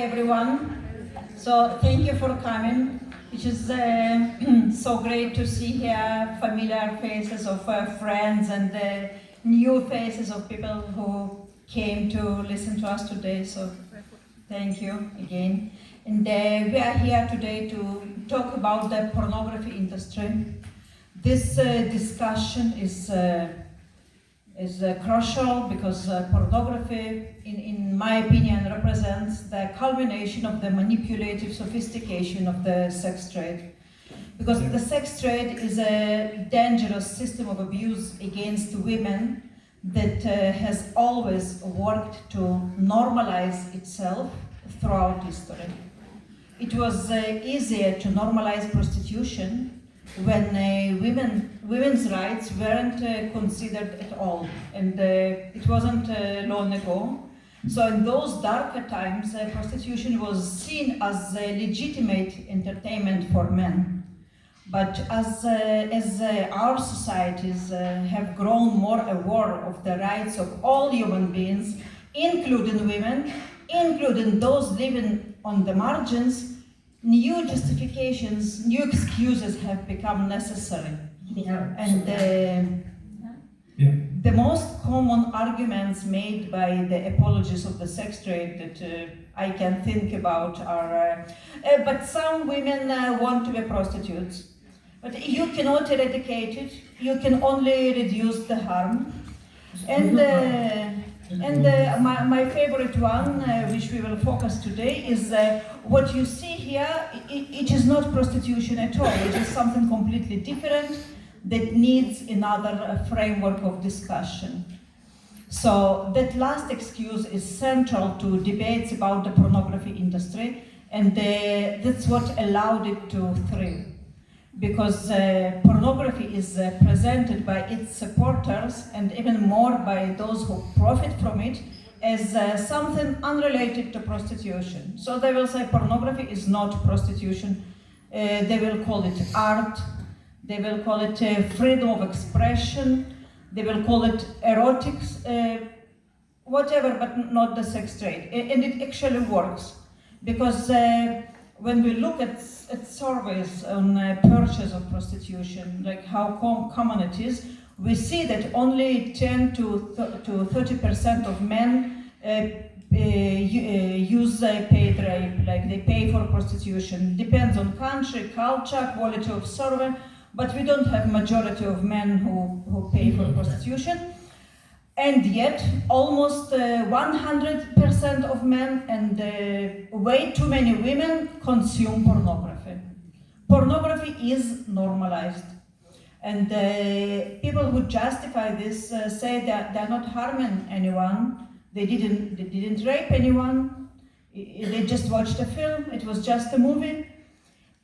everyone. So thank you for coming. It is so great to see here familiar faces of friends and new faces of people who came to listen to us today. So thank you again. And we are here today to talk about the pornography industry. This discussion is crucial because pornography, in my opinion, represents the culmination of the manipulative sophistication of the sex trade. Because the sex trade is a dangerous system of abuse against women that has always worked to normalize itself throughout history. It was easier to normalize prostitution when women's rights weren't considered at all, and it wasn't long ago. So in those darker times, prostitution was seen as a legitimate entertainment for men. But as our societies have grown more aware of the rights of all human beings, including women, including those living on the margins, new justifications, new excuses have become necessary. And the most common arguments made by the apologists of the sex trade that I can think about are, but some women want to be prostitutes. But you cannot eradicate it, you can only reduce the harm. And my favorite one, which we will focus today, is what you see here. It is not prostitution at all. It is something completely different that needs another framework of discussion. So that last excuse is central to debates about the pornography industry, and that's what allowed it to thrive. Because pornography is presented by its supporters, and even more by those who profit from it, as something unrelated to prostitution. So they will say pornography is not prostitution. They will call it art. They will call it freedom of expression. They will call it erotics, whatever, but not the sex trade. And it actually works, because when we look at surveys on purchase of prostitution, like how common it is, we see that only 10 to 30% of men use paid rape, like they pay for prostitution. Depends on country, culture, quality of survey, but we don't have majority of men who pay for prostitution. And yet, almost 100% of men and way too many women consume pornography. Pornography is normalized. And people who justify this say that they're not harming anyone. They didn't rape anyone. They just watched a film. It was just a movie.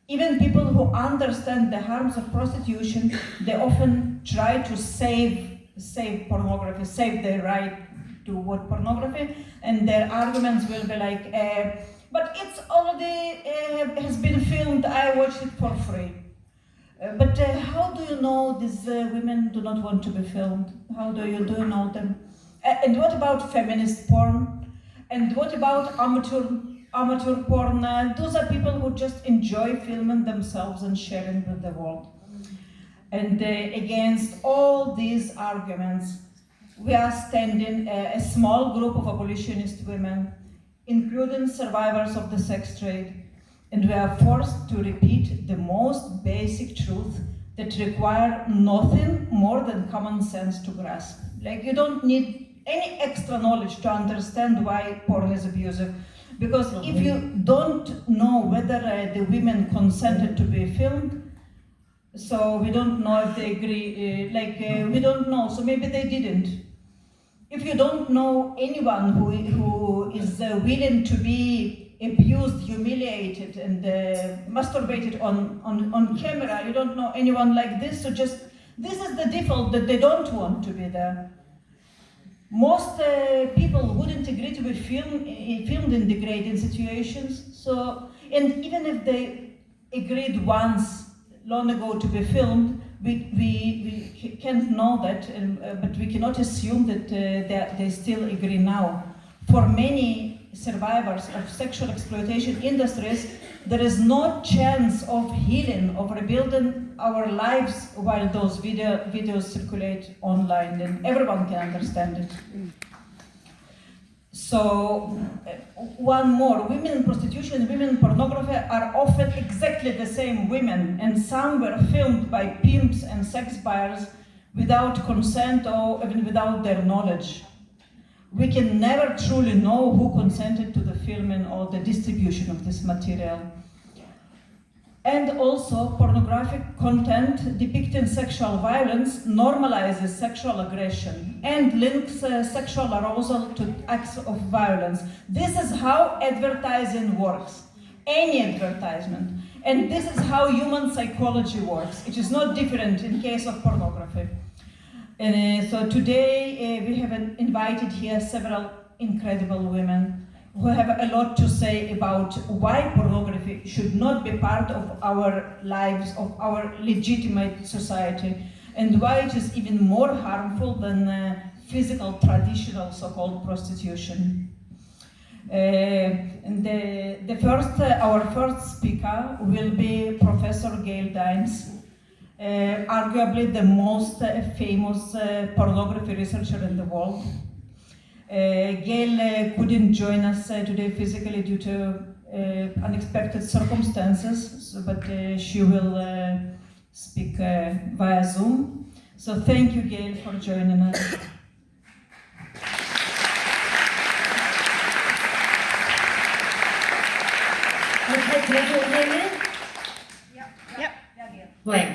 Even people who understand the harms of prostitution, they often try to save pornography, save their right to watch pornography, and their arguments will be like, but it's already has been filmed, I watched it for free. But how do you know these women do not want to be filmed? How do you know them? And what about feminist porn? And what about amateur porn? Those are people who just enjoy filming themselves and sharing with the world. And against all these arguments, we are standing a small group of abolitionist women, including survivors of the sex trade, and we are forced to repeat the most basic truth that require nothing more than common sense to grasp. Like, you don't need any extra knowledge to understand why porn is abusive, because if you don't know whether the women consented to be filmed, so we don't know if they agree, we don't know, so maybe they didn't. If you don't know anyone who is willing to be abused, humiliated, and masturbated on camera, you don't know anyone like this, so just, this is the default that they don't want to be there. Most people wouldn't agree to be filmed in degrading situations, so, and even if they agreed once, long ago to be filmed, we can't know that, but we cannot assume that they still agree now. For many survivors of sexual exploitation industries, there is no chance of healing, of rebuilding our lives while those videos circulate online, and everyone can understand it. So, one more, women in prostitution, women in pornography are often exactly the same women, and some were filmed by pimps and sex buyers without consent or even without their knowledge. We can never truly know who consented to the filming or the distribution of this material. And also, pornographic content depicting sexual violence normalizes sexual aggression and links sexual arousal to acts of violence. This is how advertising works, any advertisement. And this is how human psychology works. It is not different in case of pornography. So today we have invited here several incredible women who have a lot to say about why pornography should not be part of our lives, of our legitimate society, and why it is even more harmful than physical, traditional so-called prostitution. Our first speaker will be Professor Gail Dines, arguably the most famous pornography researcher in the world. Gail couldn't join us today physically due to unexpected circumstances, but she will speak via Zoom. So thank you, Gail, for joining us. Okay, can everyone hear me? Yep. Great.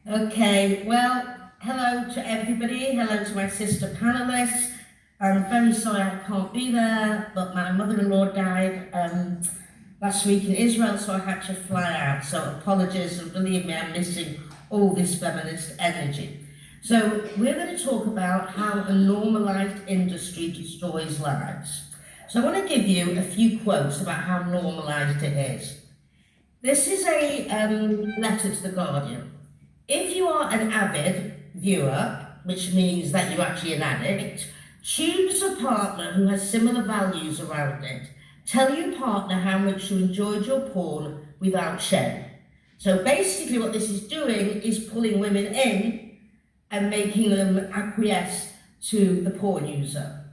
Okay, well, hello to everybody. Hello to my sister panelists. I'm very sorry I can't be there, but my mother-in-law died last week in Israel, so I had to fly out. So apologies, and believe me, I'm missing all this feminist energy. So we're going to talk about how a normalised industry destroys lives. So I want to give you a few quotes about how normalised it is. This is a letter to The Guardian. If you are an avid viewer, which means that you're actually an addict, choose a partner who has similar values around it. Tell your partner how much you enjoyed your porn without shame. So basically what this is doing is pulling women in and making them acquiesce to the porn user.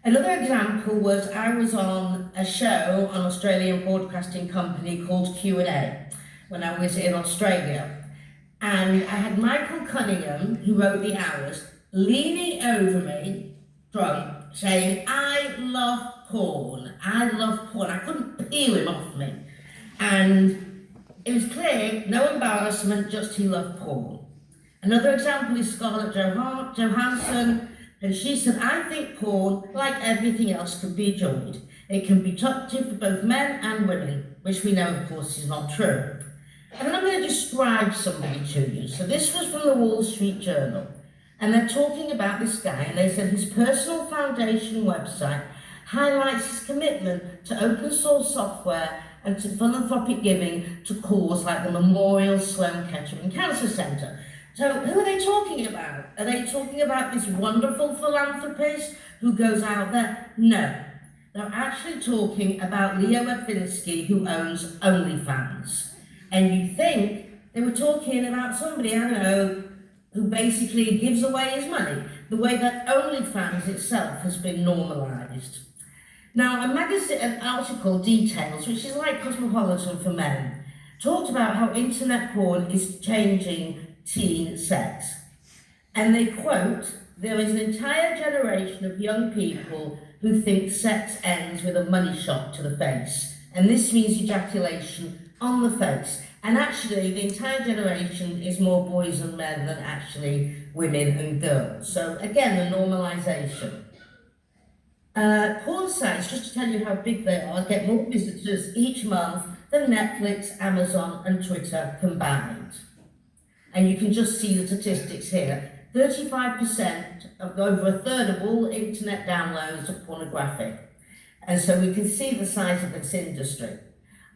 Another example was I was on a show on Australian broadcasting company called Q&A when I was in Australia. And I had Michael Cunningham, who wrote the hours, leaning over me, drunk, saying, I love porn. I couldn't peel him off me. And it was clear, no embarrassment, just he loved porn. Another example is Scarlett Johansson, and she said, I think porn, like everything else, can be enjoyed. It can be productive for both men and women, which we know, of course, is not true. And then I'm going to describe somebody to you. So this was from the Wall Street Journal. And they're talking about this guy, and they said his personal foundation website highlights his commitment to open source software and to philanthropic giving to cause like the Memorial Sloan Kettering Cancer Center. So who are they talking about? Are they talking about this wonderful philanthropist who goes out there? No. They're actually talking about Leo Radvinsky, who owns OnlyFans. And you'd think they were talking about somebody, I don't know, who basically gives away his money, the way that OnlyFans itself has been normalised. Now, an article, Details, which is like Cosmopolitan for men, talked about how internet porn is changing teen sex. And they quote, there is an entire generation of young people who think sex ends with a money shot to the face. And this means ejaculation on the face. And actually, the entire generation is more boys and men than actually women and girls. So again, the normalisation. Porn sites, just to tell you how big they are, get more visitors each month than Netflix, Amazon and Twitter combined. And you can just see the statistics here. 35% of over a third of all internet downloads are pornographic. And so we can see the size of this industry.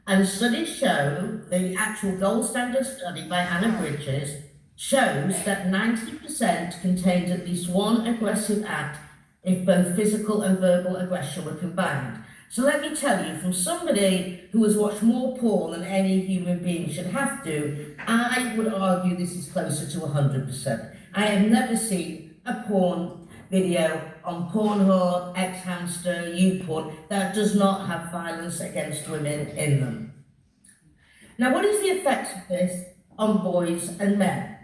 And studies show, the actual gold standard study by Anna Bridges shows that 90% contained at least one aggressive act if both physical and verbal aggression were combined. So let me tell you, from somebody who has watched more porn than any human being should have to, I would argue this is closer to 100%. I have never seen a porn video on Pornhub, X-Hamster, YouPorn that does not have violence against women in them. Now, what is the effect of this on boys and men?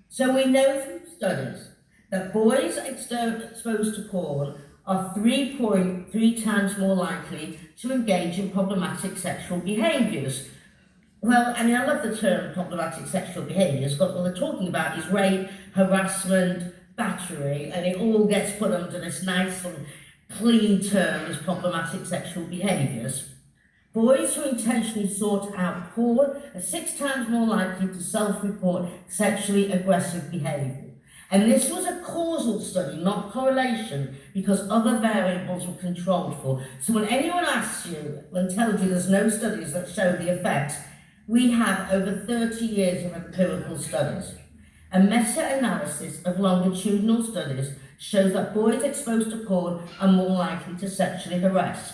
So we know from studies that boys exposed to porn are 3.3 times more likely to engage in problematic sexual behaviours. Well, I mean, I love the term problematic sexual behaviours, because what they're talking about is rape, harassment, battery, and it all gets put under this nice and clean term as problematic sexual behaviours. Boys who intentionally sought out porn are 6 times more likely to self-report sexually aggressive behaviour. And this was a causal study, not correlation, because other variables were controlled for. So when anyone asks you and tells you there's no studies that show the effects, we have over 30 years of empirical studies. A meta-analysis of longitudinal studies shows that boys exposed to porn are more likely to sexually harass.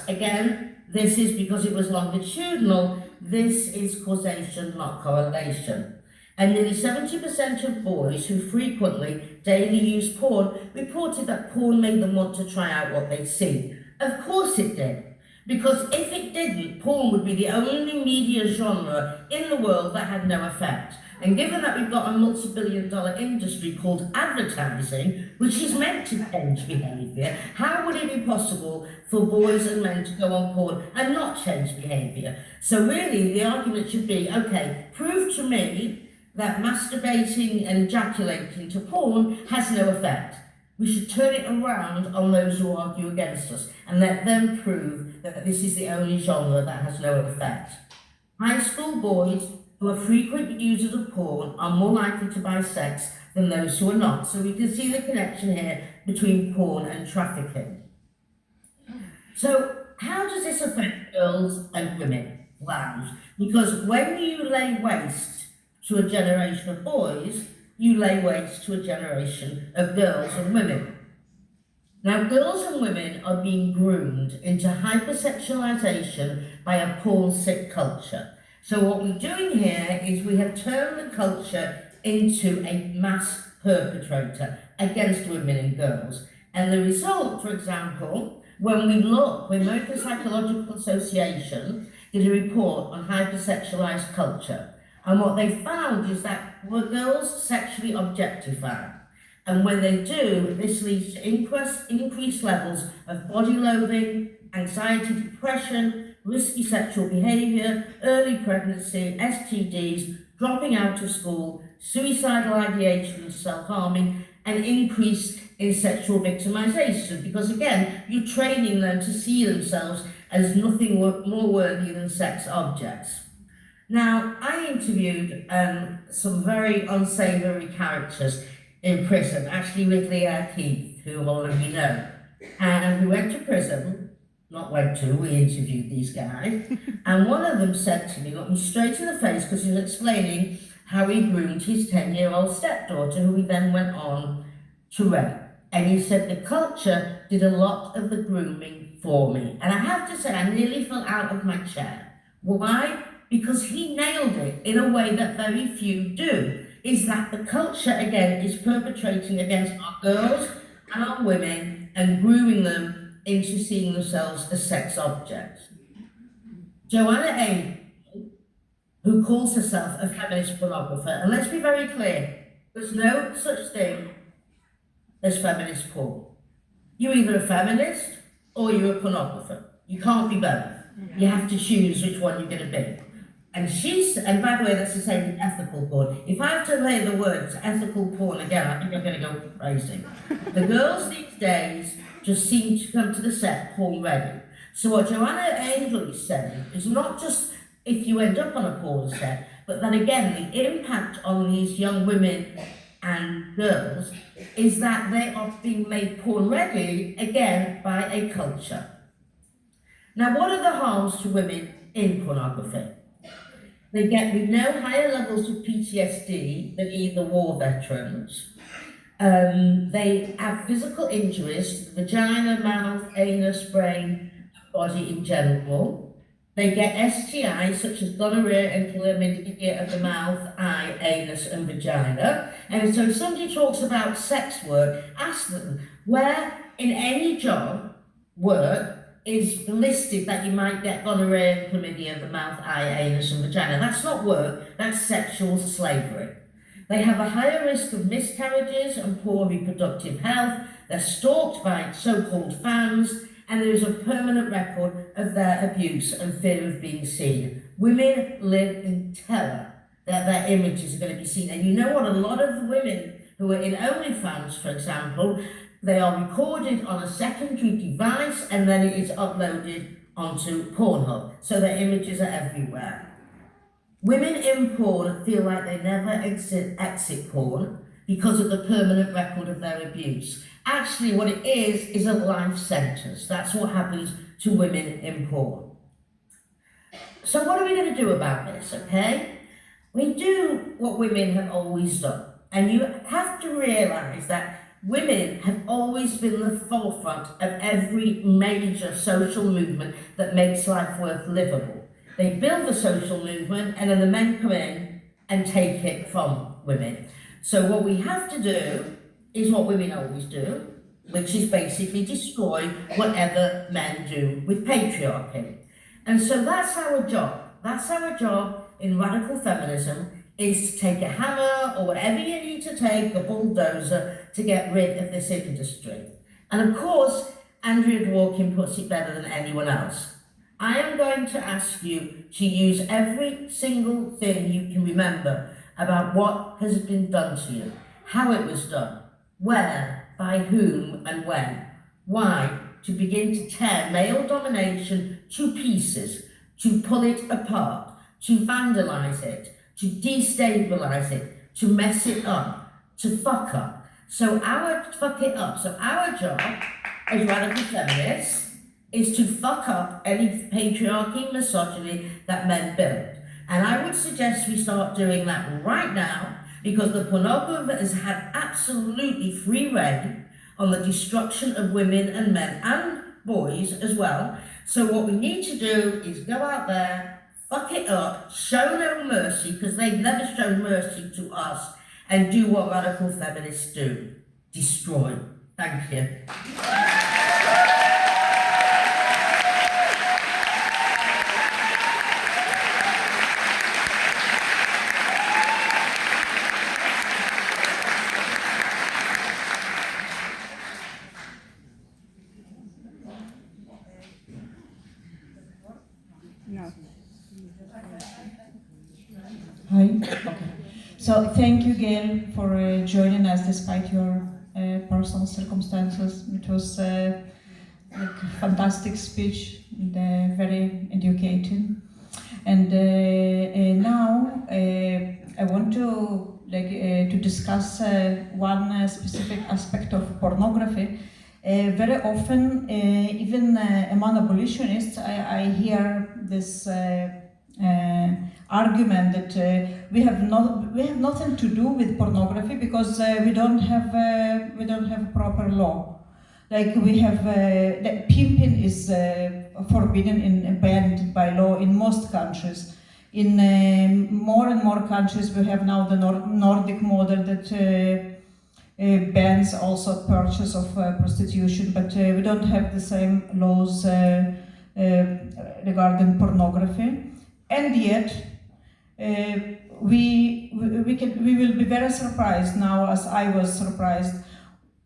Again, this is because it was longitudinal. This is causation, not correlation. And nearly 70% of boys who frequently daily use porn reported that porn made them want to try out what they'd see. Of course it did. Because if it didn't, porn would be the only media genre in the world that had no effect. And given that we've got a multi-billion-dollar industry called advertising, which is meant to change behaviour, how would it be possible for boys and men to go on porn and not change behaviour? So really, the argument should be, okay, prove to me that masturbating and ejaculating to porn has no effect. We should turn it around on those who argue against us and let them prove that this is the only genre that has no effect. High school boys who are frequent users of porn are more likely to buy sex than those who are not. So we can see the connection here between porn and trafficking. So how does this affect girls and women? Wow. Because when you lay waste to a generation of boys, you lay waste to a generation of girls and women. Now, girls and women are being groomed into hypersexualization by a porn-sick culture. So what we're doing here is we have turned the culture into a mass perpetrator against women and girls. And the result, for example, when we look, the American Psychological Association did a report on hypersexualized culture. And what they found is that girls sexually objectify. And when they do, this leads to increased levels of body loathing, anxiety, depression, risky sexual behaviour, early pregnancy, STDs, dropping out of school, suicidal ideation and self-harming, and increase in sexual victimization. Because again, you're training them to see themselves as nothing more worthy than sex objects. Now, I interviewed some very unsavoury characters in prison, actually with Leah Keith, who all of you know. And we went to prison, we interviewed these guys, and one of them said to me, looked me straight in the face, because he was explaining how he groomed his 10-year-old stepdaughter, who he then went on to rape. And he said, the culture did a lot of the grooming for me. And I have to say, I nearly fell out of my chair. Why? Because he nailed it in a way that very few do, is that the culture, again, is perpetrating against our girls and our women and grooming them into seeing themselves as sex objects. Joanna Angel, who calls herself a feminist pornographer, and let's be very clear, there's no such thing as feminist porn. You're either a feminist or you're a pornographer. You can't be both. You have to choose which one you're going to be. And by the way, that's the same with ethical porn. If I have to say the words ethical porn again, I think I'm going to go crazy. The girls these days just seem to come to the set porn ready. So what Joanna Angel is saying is not just if you end up on a porn set, but that again, the impact on these young women and girls is that they are being made porn ready, again, by a culture. Now, what are the harms to women in pornography? We know higher levels of PTSD than either war veterans. They have physical injuries to the vagina, mouth, anus, brain, body in general. They get STIs such as gonorrhea and chlamydia of the mouth, eye, anus and vagina. And so if somebody talks about sex work, ask them where in any job work is listed that you might get gonorrhea and chlamydia of the mouth, eye, anus and vagina. That's not work, that's sexual slavery. They have a higher risk of miscarriages and poor reproductive health. They're stalked by so-called fans, and there is a permanent record of their abuse and fear of being seen. Women live in terror that their images are going to be seen. And you know what? A lot of the women who are in OnlyFans, for example, they are recorded on a secondary device and then it is uploaded onto Pornhub. So their images are everywhere. Women in porn feel like they never exit porn because of the permanent record of their abuse. Actually, what it is a life sentence. That's what happens to women in porn. So what are we going to do about this, okay? We do what women have always done. And you have to realise that women have always been the forefront of every major social movement that makes life worth livable. They build the social movement and then the men come in and take it from women. So what we have to do is what women always do, which is basically destroy whatever men do with patriarchy. And so that's our job. That's our job in radical feminism, is to take a hammer or whatever you need to take, a bulldozer, to get rid of this industry. And of course, Andrea Dworkin puts it better than anyone else. I am going to ask you to use every single thing you can remember about what has been done to you, how it was done, where, by whom and when, why, to begin to tear male domination to pieces, to pull it apart, to vandalise it, to destabilise it, to mess it up, to fuck up. So our job as radical feminists is to fuck up any patriarchy, misogyny that men build. And I would suggest we start doing that right now, because the pornographer has had absolutely free rein on the destruction of women and men and boys as well. So what we need to do is go out there, fuck it up, show no mercy, because they've never shown mercy to us, and do what radical feminists do: destroy. Thank you. No. Hi. Okay. So thank you, Gail, for joining us despite your personal circumstances. It was like a fantastic speech and very educating. And now I want to to discuss one specific aspect of pornography. Very often, even among abolitionists, I hear this argument that we have nothing to do with pornography because we don't have a proper law. Like we have that pimping is forbidden and banned by law in most countries. In more and more countries, we have now the Nordic model that bans also purchase of prostitution, but we don't have the same laws regarding pornography. And yet, we will be very surprised now, as I was surprised.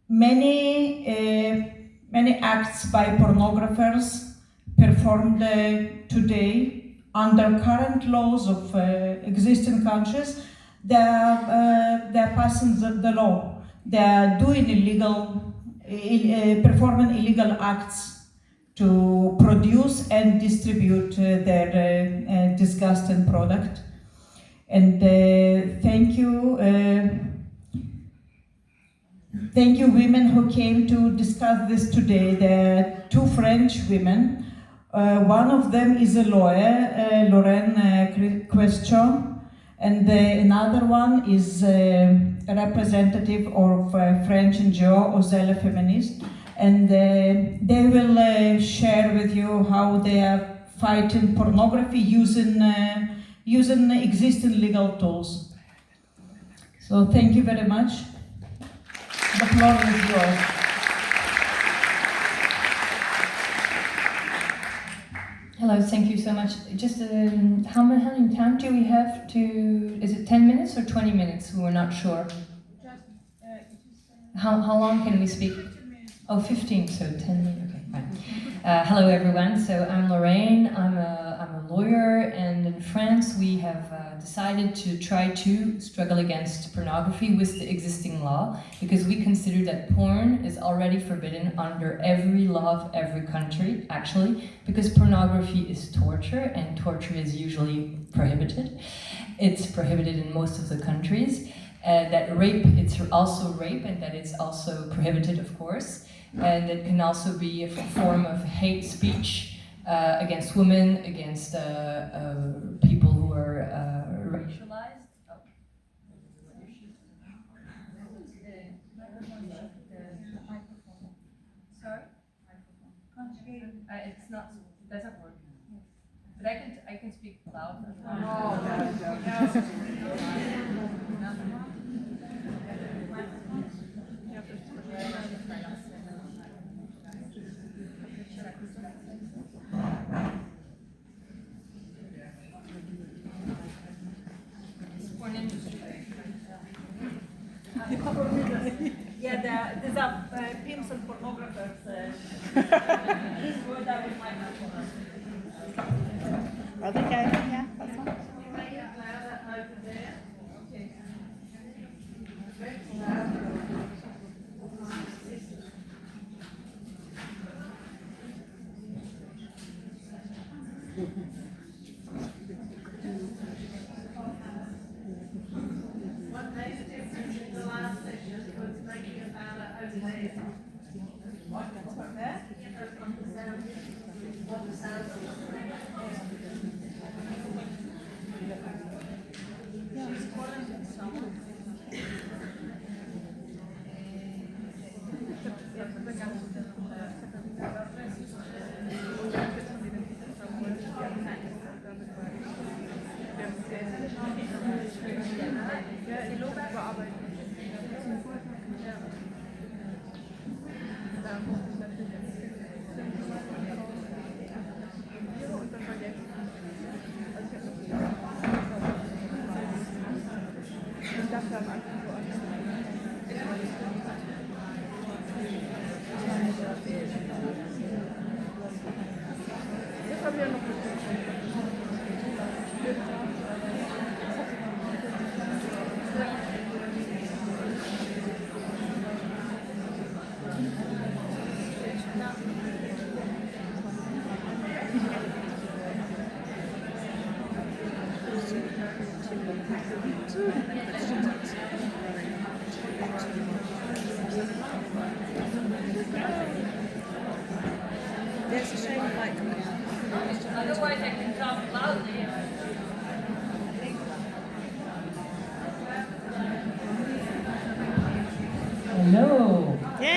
Many acts by pornographers performed today under current laws of existing countries. They are passing the law. They are doing performing illegal acts to produce and distribute their disgusting product. And thank you, women who came to discuss this today. There are two French women. One of them is a lawyer, Lorraine Question, and another one is a representative of French NGO, Oselle Feminist. and they will share with you how they are fighting pornography using existing legal tools. So thank you very much. The floor is yours. Hello, thank you so much. Just how many time do we have to? Is it 10 minutes or 20 minutes? We're not sure. How long can we speak? Oh, 15, so 10 minutes. Okay, fine. Hello, everyone. So I'm Lorraine. I'm a lawyer, and in France we have decided to try to struggle against pornography with the existing law, because we consider that porn is already forbidden under every law of every country, actually, because pornography is torture, and torture is usually prohibited. It's prohibited in most of the countries. That rape, it's also rape, and that it's also prohibited, of course. And it can also be a form of hate speech against women, against people who are racialized. Sorry? It's not, it doesn't work. But I can speak loud. Yeah, these are pimps and pornographers. Are they going? Yeah, that's one. What made a difference in the last session was making about it over there. What there? What the sound She's calling someone. There's a shame like Otherwise, I can talk loudly. Hello. Yay!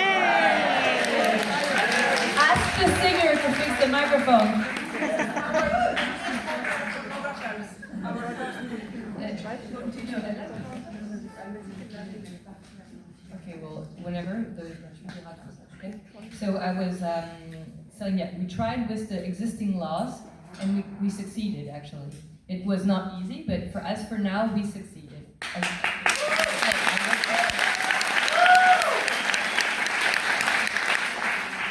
Ask the singer to fix the microphone. Okay, well, whenever. Okay. So I was saying, yeah, we tried with the existing laws, and we succeeded, actually. It was not easy, but for us, for now, we succeeded.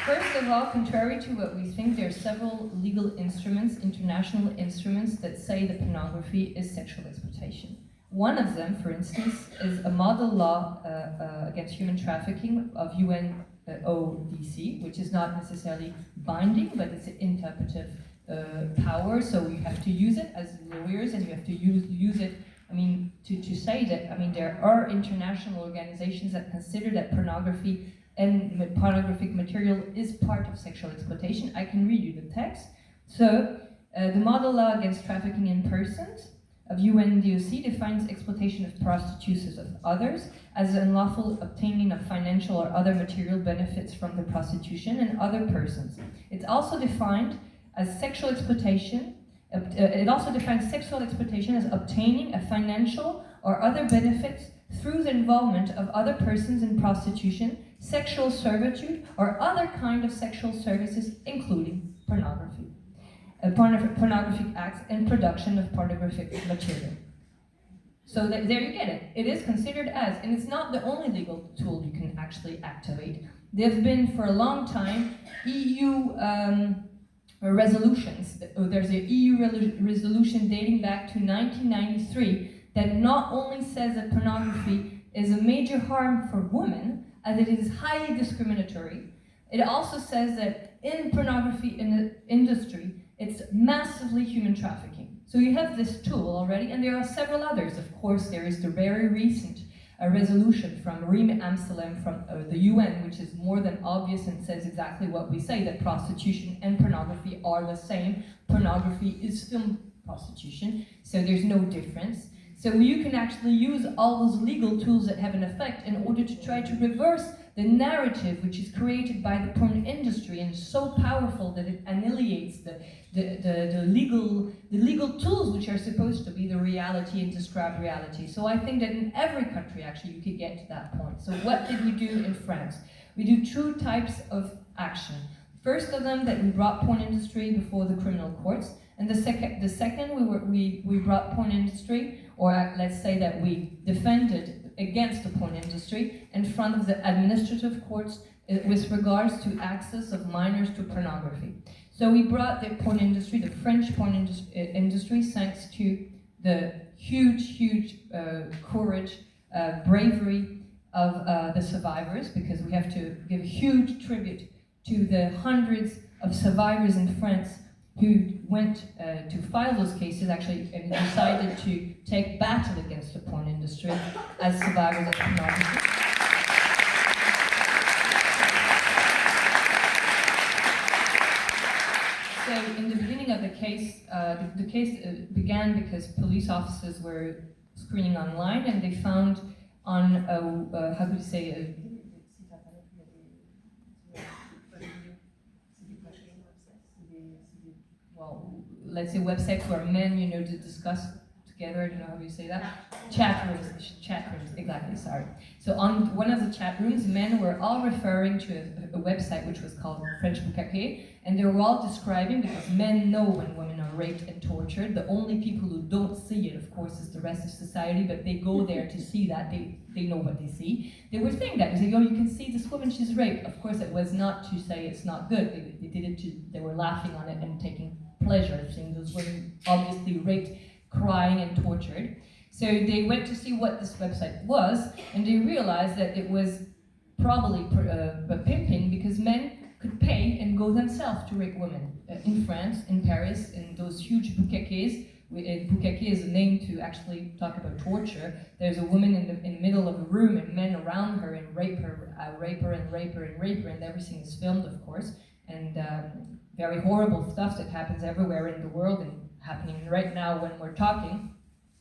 First of all, contrary to what we think, there are several legal instruments, international instruments, that say that pornography is sexual exploitation. One of them, for instance, is a model law against human trafficking of UNODC, which is not necessarily binding, but it's an interpretive power, so you have to use it as lawyers, and you have to use it, I mean, to say that, I mean, there are international organizations that consider that pornography and pornographic material is part of sexual exploitation. I can read you the text. So, the model law against trafficking in persons of UNDOC defines exploitation of prostitutes of others as unlawful obtaining of financial or other material benefits from the prostitution and other persons. It's also defined as sexual exploitation. It also defines sexual exploitation as obtaining a financial or other benefits through the involvement of other persons in prostitution, sexual servitude, or other kind of sexual services, including pornography. Pornographic acts and production of pornographic material. So there you get it. It is considered as, and it's not the only legal tool you can actually activate. There have been for a long time EU resolutions. There's an EU resolution dating back to 1993 that not only says that pornography is a major harm for women, as it is highly discriminatory. It also says that in pornography industry, it's massively human trafficking. So you have this tool already, and there are several others. Of course, there is the very recent resolution from Riem Amsterdam from the UN, which is more than obvious and says exactly what we say, that prostitution and pornography are the same. Pornography is film prostitution, so there's no difference. So you can actually use all those legal tools that have an effect in order to try to reverse the narrative which is created by the porn industry and is so powerful that it annihilates the legal tools which are supposed to be the reality and describe reality. So I think that in every country actually you could get to that point. So what did we do in France? We do two types of action. First of them, that we brought porn industry before the criminal courts, and the second we brought porn industry, or let's say that we defended against the porn industry in front of the administrative courts with regards to access of minors to pornography. So we brought the porn industry, the French porn industry, thanks to the huge courage, bravery of the survivors, because we have to give a huge tribute to the hundreds of survivors in France who went to file those cases actually and decided to take battle against the porn industry as survivors of pornography. So in the beginning of the case, the case began because police officers were screening online and they found on how could you say, let's say websites where men, to discuss together, I don't know how you say that. Chat rooms, exactly, sorry. So on one of the chat rooms, men were all referring to a website which was called French Bukkake, and they were all describing, because men know when women are raped and tortured. The only people who don't see it, of course, is the rest of society, but they go there to see that, they know what they see. They were saying that, they say, you can see this woman, she's raped. Of course, it was not to say it's not good. They did it they were laughing on it and taking pleasure of seeing those women obviously raped, crying and tortured. So they went to see what this website was, and they realized that it was probably pimping, because men could pay and go themselves to rape women in France, in Paris, in those huge bukakes. Bukake is a name to actually talk about torture. There's a woman in the middle of a room and men around her and rape her, and everything is filmed, of course. And very horrible stuff that happens everywhere in the world and happening right now when we're talking,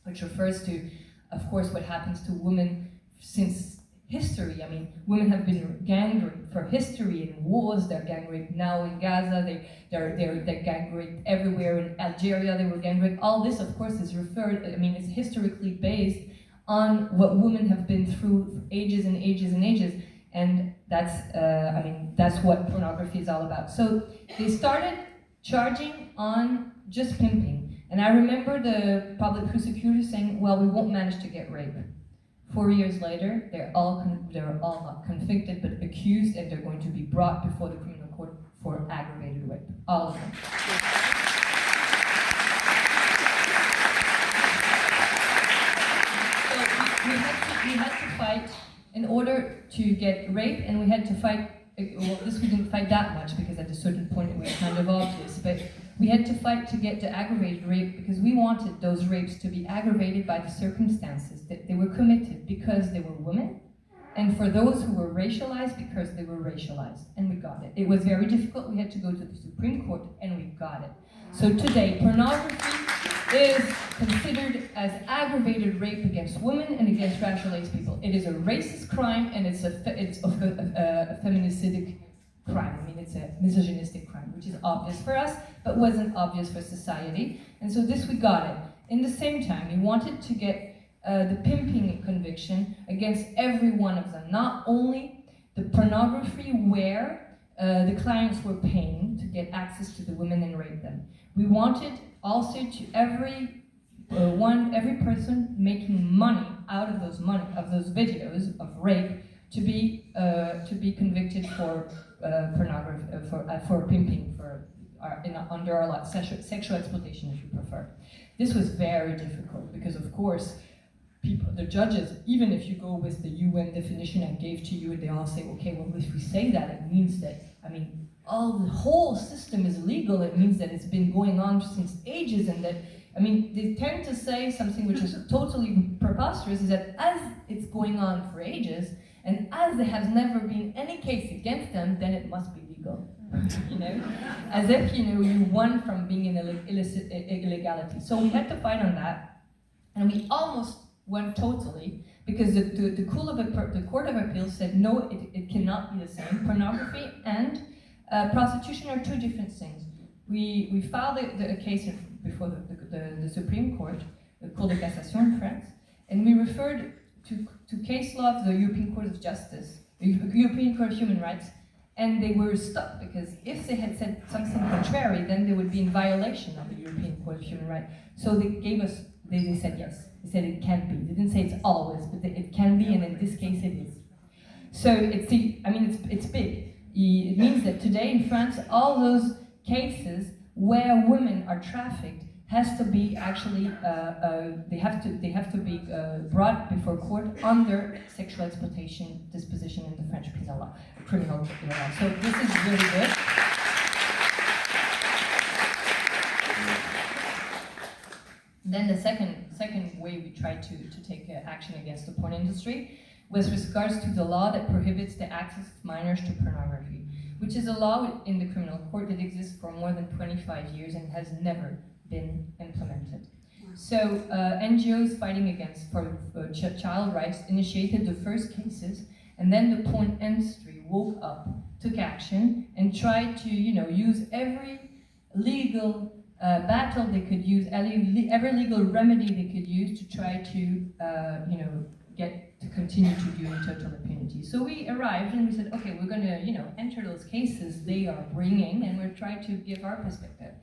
which refers to, of course, what happens to women since history. I mean, women have been gang raped for history in wars. They're gang raped now in Gaza. They're gang raped everywhere in Algeria. They were gang raped. All this, of course, is it's historically based on what women have been through for ages and ages and ages. And that's what pornography is all about. So they started charging on just pimping. And I remember the public prosecutor saying, well, we won't manage to get rape. 4 years later, they're all not convicted, but accused, and they're going to be brought before the criminal court for aggravated rape. All of them. So we had to fight in order to get rape, and we had to fight, well, this we didn't fight that much, because at a certain point it was kind of obvious, but we had to fight to get to aggravated rape, because we wanted those rapes to be aggravated by the circumstances, that they were committed because they were women, and for those who were racialized, because they were racialized, and we got it. It was very difficult. We had to go to the Supreme Court, and we got it. So today, pornography is considered as aggravated rape against women and against racialized people. It is a racist crime and it's a feminicidic crime. I mean, it's a misogynistic crime, which is obvious for us, but wasn't obvious for society. And so this we got it. In the same time, we wanted to get the pimping conviction against every one of them, not only the pornography where the clients were paying to get access to the women and rape them. We wanted also to every person making money out of those videos of rape to be convicted for pornography, for pimping, under our law, sexual exploitation, if you prefer. This was very difficult because, of course, the judges, even if you go with the UN definition I gave to you, they all say, okay, well, if we say that, it means that, I mean, the whole system is illegal. It means that it's been going on since ages, and that, I mean, they tend to say something which is totally preposterous, is that as it's going on for ages, and as there has never been any case against them, then it must be legal. You know, as if, you know, you won from being in illegality. So we had to fight on that, and we almost went totally, because the Court of Appeal said no, it cannot be the same. Pornography and prostitution are two different things. We filed a case before the Supreme Court, the Cour de Cassation in France, and we referred to case law of the European Court of Justice, the European Court of Human Rights, and they were stuck because if they had said something contrary, then they would be in violation of the European Court of Human Rights. So they gave us, they said yes. They said it can be. They didn't say it's always, but it can be, and in this case it is. So it's big. It means that today in France, all those cases where women are trafficked has to be actually, they have to be brought before court under sexual exploitation disposition in the French criminal law. So this is really good. Then the second way we tried to take action against the porn industry was with regards to the law that prohibits the access of minors to pornography, which is a law in the criminal court that exists for more than 25 years and has never been implemented. So NGOs fighting against child rights initiated the first cases, and then the porn industry woke up, took action, and tried to, you know, use every legal battle they could use, every legal remedy they could use to try to, you know, get to continue to do total impunity. So we arrived and we said, okay, we're going to, you know, enter those cases they are bringing, and we're trying to give our perspective.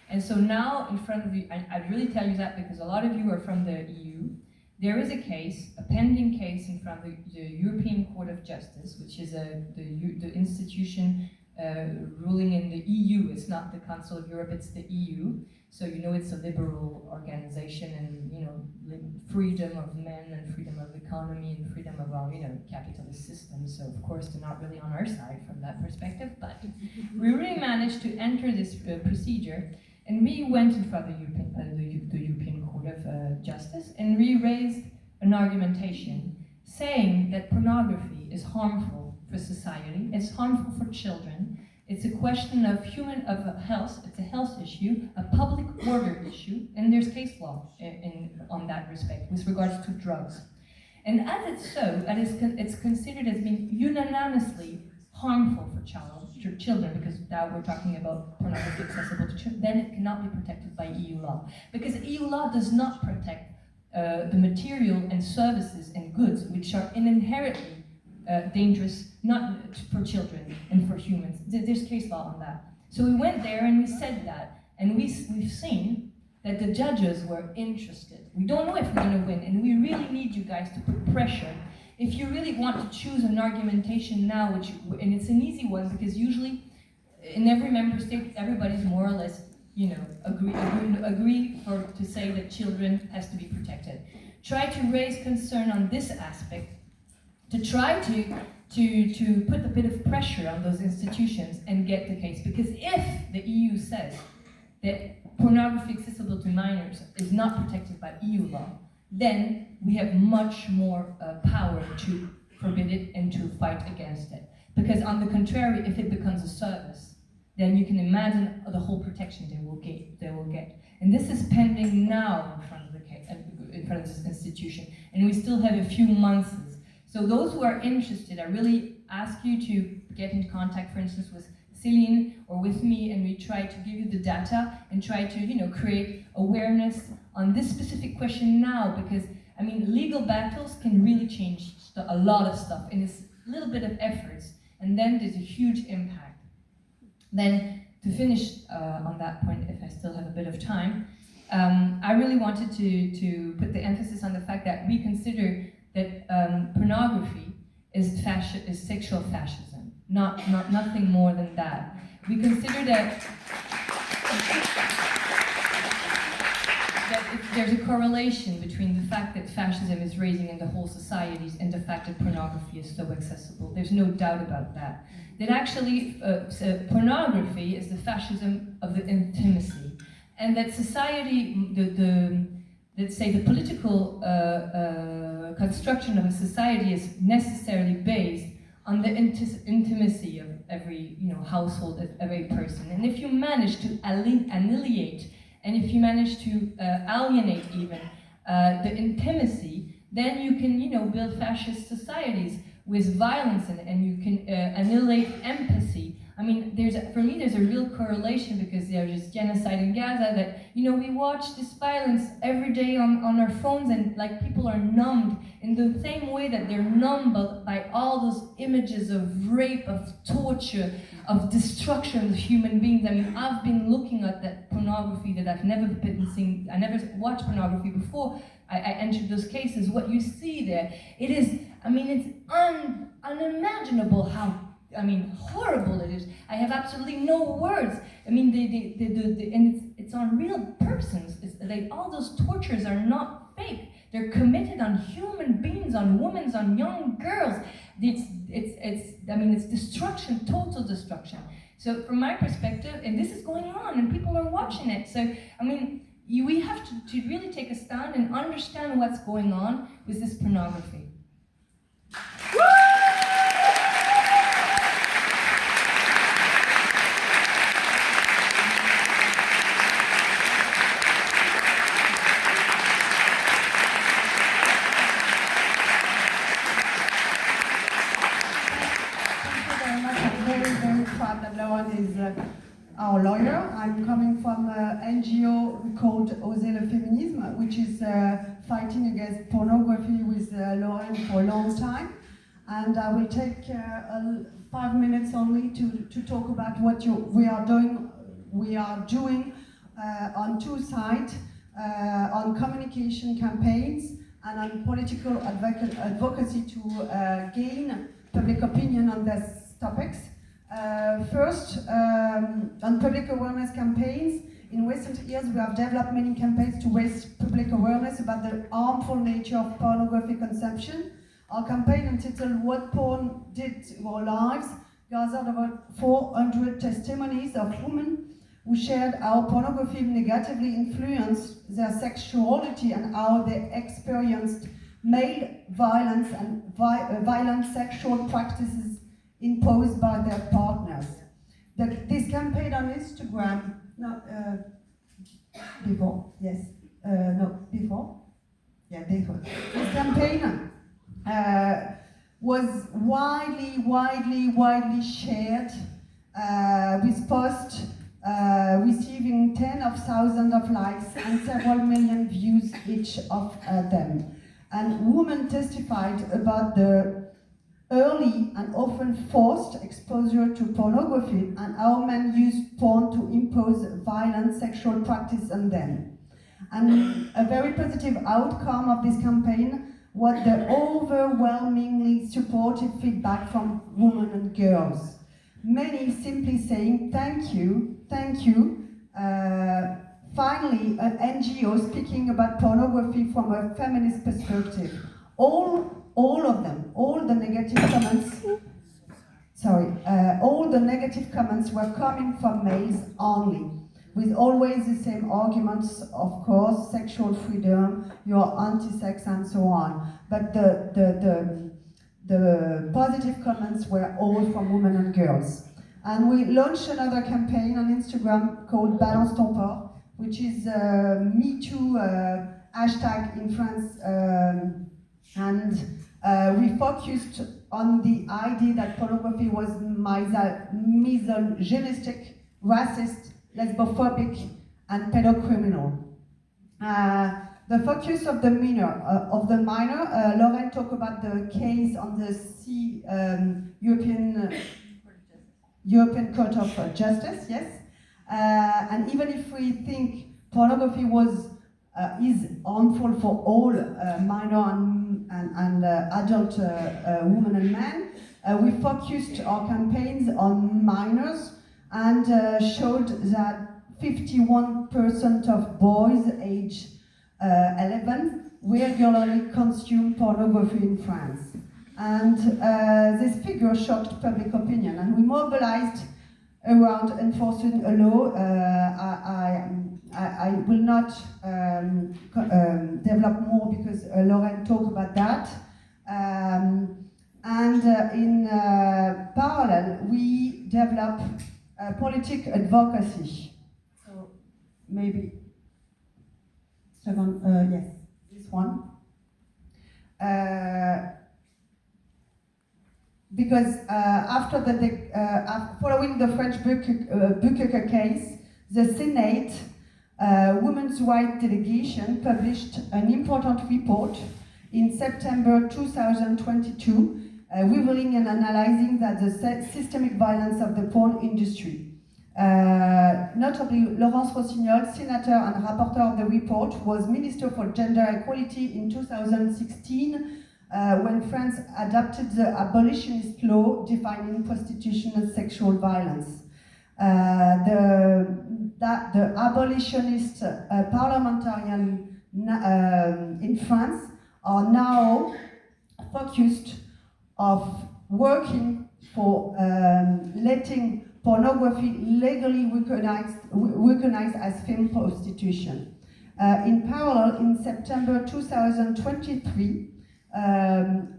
And so now in front of you, I'd really tell you that because a lot of you are from the EU. There is a case, a pending case in front of the European Court of Justice, which is the institution ruling in the EU. It's not the Council of Europe, it's the EU. So you know it's a liberal organization, and you know, freedom of men and freedom of economy and freedom of our, you know, capitalist system. So of course they're not really on our side from that perspective, but we really managed to enter this procedure. And we went in front of the European Court of Justice, and we raised an argumentation saying that pornography is harmful for society, it's harmful for children, it's a question of health, it's a health issue, a public order issue, and there's case law on that respect with regards to drugs. And as it's so, it's considered as being unanimously harmful for children, because now we're talking about pornography accessible to children, then it cannot be protected by EU law. Because EU law does not protect the material and services and goods which are inherently dangerous, not for children and for humans. There's case law on that. So we went there and we said that, and we've seen that the judges were interested. We don't know if we're going to win, and we really need you guys to put pressure. If you really want to choose an argumentation now, and it's an easy one because usually in every member state everybody's more or less, you know, agree to say that children has to be protected. Try to raise concern on this aspect, to try to put a bit of pressure on those institutions and get the case. Because if the EU says that pornography accessible to minors is not protected by EU law, then we have much more power to forbid it and to fight against it. Because on the contrary, if it becomes a service, then you can imagine the whole protection they will get. And this is pending now in front of this institution, and we still have a few months. So those who are interested, I really ask you to get into contact, for instance, with Céline or with me, and we try to give you the data and try to, create awareness on this specific question now, because I mean, legal battles can really change a lot of stuff, and it's a little bit of efforts, and then there's a huge impact. Then, to finish on that point, if I still have a bit of time, I really wanted to put the emphasis on the fact that we consider that pornography is sexual fascism, nothing more than that. We consider that there's a correlation between the fact that fascism is raising in the whole societies and the fact that pornography is so accessible. There's no doubt about that. That actually pornography is the fascism of the intimacy, and that society, let's say the political construction of a society is necessarily based on the intimacy of every household, of every person. And if you manage to annihilate, and if you manage to alienate even the intimacy, then you can build fascist societies with violence, and you can annihilate empathy. I mean, for me there's a real correlation, because there's genocide in Gaza that we watch this violence every day on our phones, and like people are numbed in the same way that they're numbed by all those images of rape, of torture, of destruction of human beings. I mean, I've been looking at that pornography that I've never been seeing. I never watched pornography before I entered those cases. What you see there, it is, I mean, it's unimaginable how, I mean, horrible it is. I have absolutely no words. I mean, and it's on real persons. It's like all those tortures are not fake. They're committed on human beings, on women, on young girls. It's destruction, total destruction. So from my perspective, and this is going on, and people are watching it. So I mean, we have to really take a stand and understand what's going on with this pornography. Our lawyer. I'm coming from an NGO called Oser le Féminisme, which is fighting against pornography with Lauren for a long time. And I will take 5 minutes only to talk about what we are doing. We are doing on two sides, on communication campaigns and on political advocacy to gain public opinion on these topics. First, on public awareness campaigns, in recent years we have developed many campaigns to raise public awareness about the harmful nature of pornography consumption. Our campaign entitled What Porn Did to Our Lives gathered over 400 testimonies of women who shared how pornography negatively influenced their sexuality and how they experienced male violence and violent sexual practices imposed by their partners. This campaign on Instagram, This campaign was widely shared, with posts receiving tens of thousands of likes and several million views each of them. And women testified about the early and often forced exposure to pornography and how men used porn to impose violent sexual practice on them. And a very positive outcome of this campaign was the overwhelmingly supportive feedback from women and girls. Many simply saying, thank you. Finally, an NGO speaking about pornography from a feminist perspective. All the negative comments were coming from males only, with always the same arguments, of course, sexual freedom, you're anti-sex and so on. But the positive comments were all from women and girls. And we launched another campaign on Instagram called Balance ton port, which is Me Too hashtag in France. And we focused on the idea that pornography was misogynistic, racist, lesbophobic, and pedocriminal. The focus of the minor, Lauren talked about the case on the European Court of Justice, yes. And even if we think pornography is harmful for all minor and adult women and men, we focused our campaigns on minors and showed that 51% of boys aged 11 regularly consume pornography in France. And this figure shocked public opinion, and we mobilized around enforcing a law. I will not develop more because Lauren talked about that. In parallel, we develop political advocacy. So maybe second, yes, this one. Because after following the French Bucaque case, the Senate Women's Rights Delegation published an important report in September 2022, revealing and analyzing that the systemic violence of the porn industry. Notably, Laurence Rossignol, senator and rapporteur of the report, was Minister for Gender Equality in 2016 when France adopted the abolitionist law defining prostitution as sexual violence. The abolitionist parliamentarians in France are now focused of working for letting pornography legally recognized as film prostitution. In parallel, in September 2023,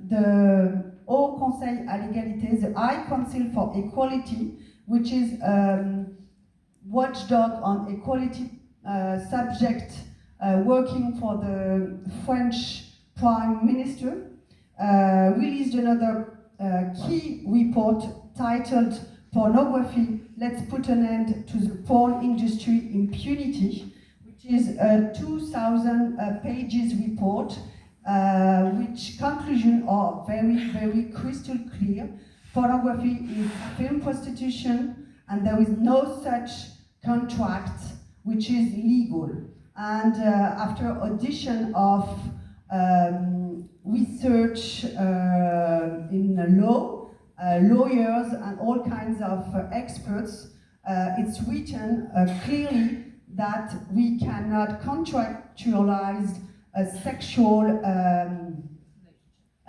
the Haut Conseil à l'égalité, the High Council for Equality, which is watchdog on equality subject working for the French Prime Minister, released another key report titled Pornography, Let's Put an End to the Porn Industry Impunity, which is a 2,000 pages report, which conclusions are very, very crystal clear. Pornography is film prostitution, and there is no such contract which is legal. And after audition of research in law, lawyers and all kinds of experts, it's written clearly that we cannot contractualize a sexual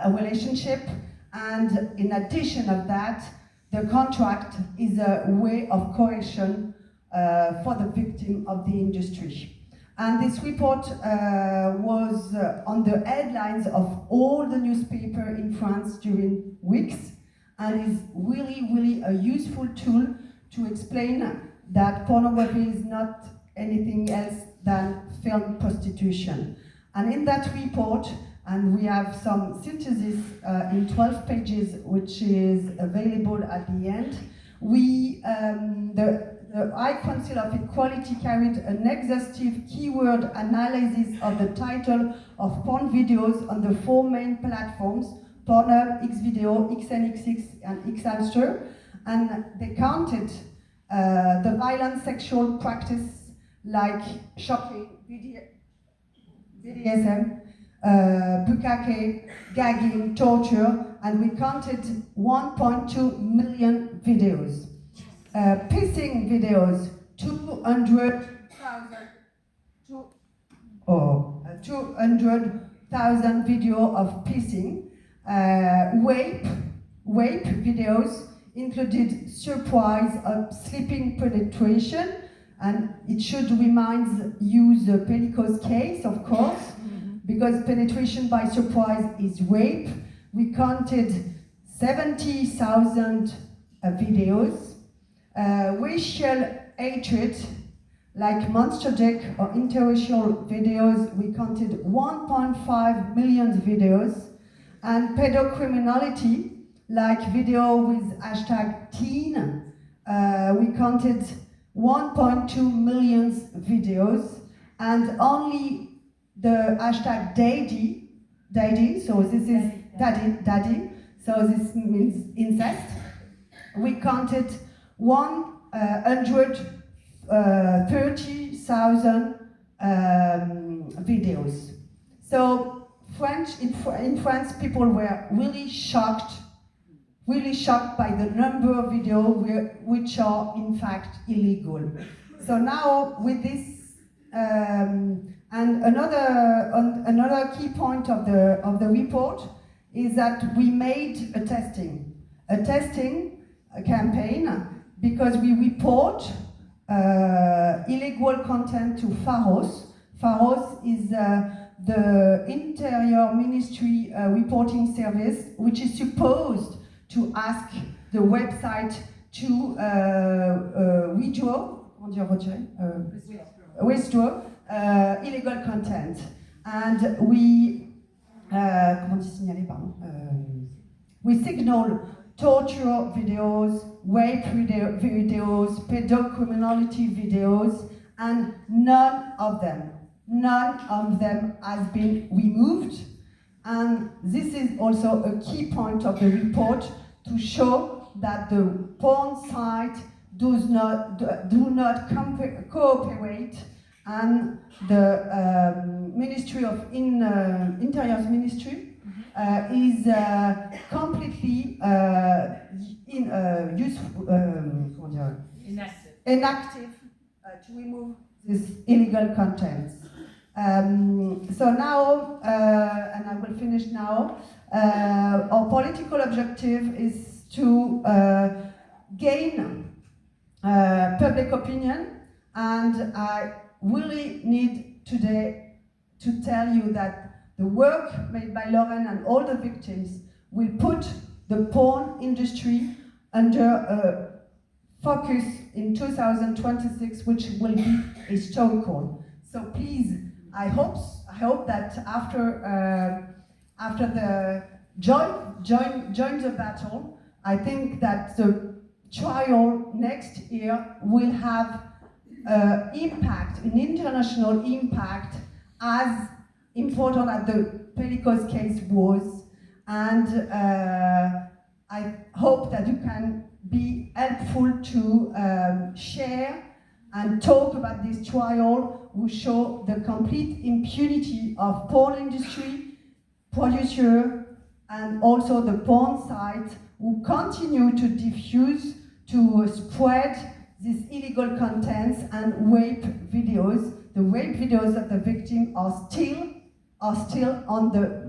relationship, and in addition of that, the contract is a way of coercion for the victim of the industry. And this report was on the headlines of all the newspapers in France during weeks, and is really, really a useful tool to explain that pornography is not anything else than film prostitution. And in that report, and we have some synthesis in 12 pages, which is available at the end, the High Council of Equality carried an exhaustive keyword analysis of the title of porn videos on the 4 main platforms, Pornhub, Xvideo, XNXX, and Xhamster, and they counted the violent sexual practice like shocking, BDSM, bukkake, gagging, torture, and we counted 1.2 million videos. Pissing videos, 200,000 video of pissing. Rape videos included surprise of sleeping penetration, and it should remind you the Pellicos case, of course, because penetration by surprise is rape. We counted 70,000 videos. racial hatred, like monster dick or interracial videos, we counted 1.5 million videos, and pedocriminality, like video with hashtag teen, we counted 1.2 million videos, and only the hashtag daddy, so this is daddy, so this means incest. We counted 130,000 videos. So in France, people were really shocked by the number of videos which are in fact illegal. So now with this, and another key point of the report is that we made a testing campaign, because we report illegal content to Pharos. Pharos is the Interior Ministry reporting service, which is supposed to ask the website to withdraw illegal content. And we signal torture videos, rape videos, pedocriminality videos, and none of them has been removed. And this is also a key point of the report, to show that the porn site do not cooperate, and the Ministry of Interior's Ministry is completely inactive to remove this illegal content. So now, and I will finish now, our political objective is to gain public opinion, and I really need today to tell you that the work made by Lauren and all the victims will put the porn industry under a focus in 2026, which will be historical. So please, I hope that after the join the battle, I think that the trial next year will have impact, an international impact, as important as the Pellicos case was, and I hope that you can be helpful to share and talk about this trial, who show the complete impunity of porn industry, producer, and also the porn site, who continue to diffuse, to spread these illegal contents and rape videos. The rape videos of the victim are still on the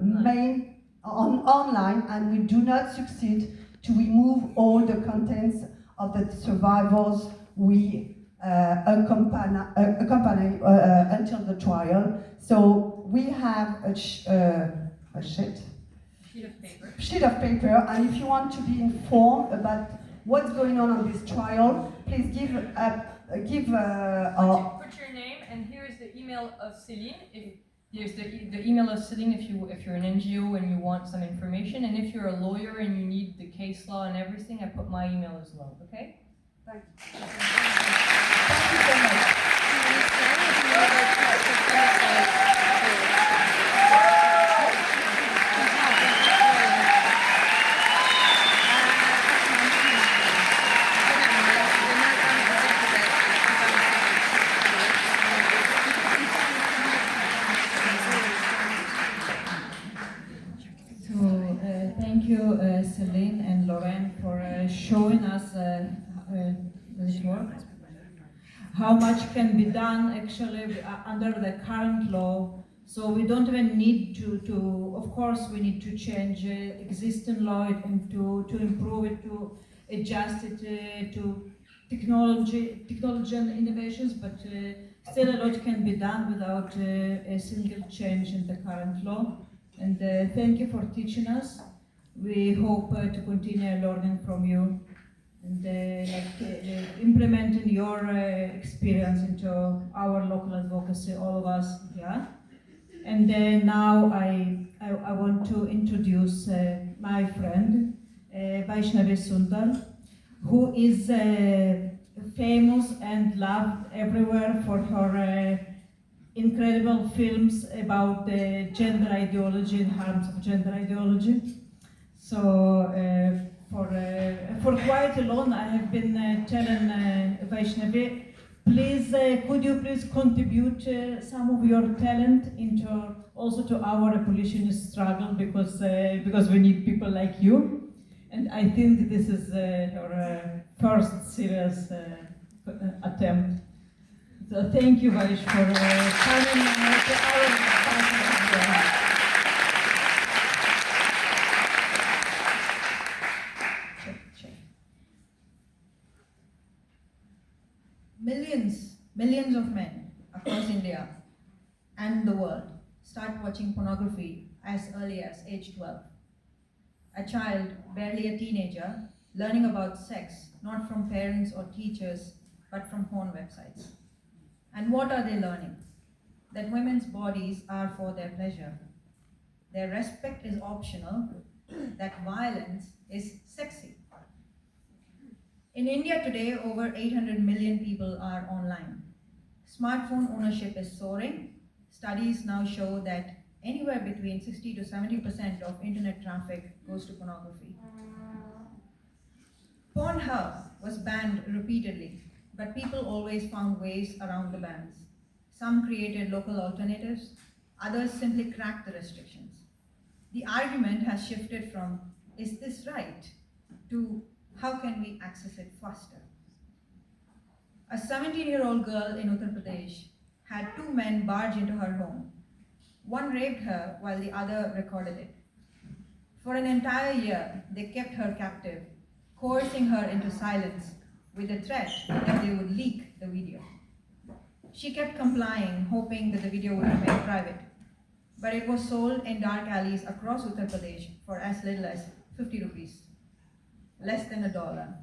online, and we do not succeed to remove all the contents of the survivors we accompany until the trial. So we have a sheet of paper, and if you want to be informed about what's going on this trial, please give Put your name, and here is the email of Celine. Here's the email of Celine if you're an NGO and you want some information, and if you're a lawyer and you need the case law and everything, I put my email as well. Okay? Thank you. Thank you so much. Thank you, Celine and Lorraine, for showing us how much can be done actually under the current law. So we don't even need to of course, we need to change existing law and to improve it, to adjust it to technology and innovations, but still a lot can be done without a single change in the current law. And thank you for teaching us. We hope to continue learning from you. And implementing your experience into our local advocacy, all of us here. And now I want to introduce my friend Vaishnavi Sundar, who is famous and loved everywhere for her incredible films about the gender ideology and harms of gender ideology. So for quite a long, I have been telling Vaishnavi, please, could you please contribute some of your talent into also to our abolitionist struggle, because we need people like you, and I think this is her first serious attempt. So thank you, Vaish, for coming to our party. Millions of men across India and the world start watching pornography as early as age 12. A child, barely a teenager, learning about sex, not from parents or teachers, but from porn websites. And what are they learning? That women's bodies are for their pleasure. Their respect is optional, that violence is sexy. In India today, over 800 million people are online. Smartphone ownership is soaring. Studies now show that anywhere between 60 to 70% of internet traffic goes to pornography. Pornhub was banned repeatedly, but people always found ways around the bans. Some created local alternatives, others simply cracked the restrictions. The argument has shifted from, is this right, to how can we access it faster? A 17-year-old girl in Uttar Pradesh had two men barge into her home. One raped her while the other recorded it. For an entire year, they kept her captive, coercing her into silence with the threat that they would leak the video. She kept complying, hoping that the video would remain private. But it was sold in dark alleys across Uttar Pradesh for as little as 50 rupees, less than $1.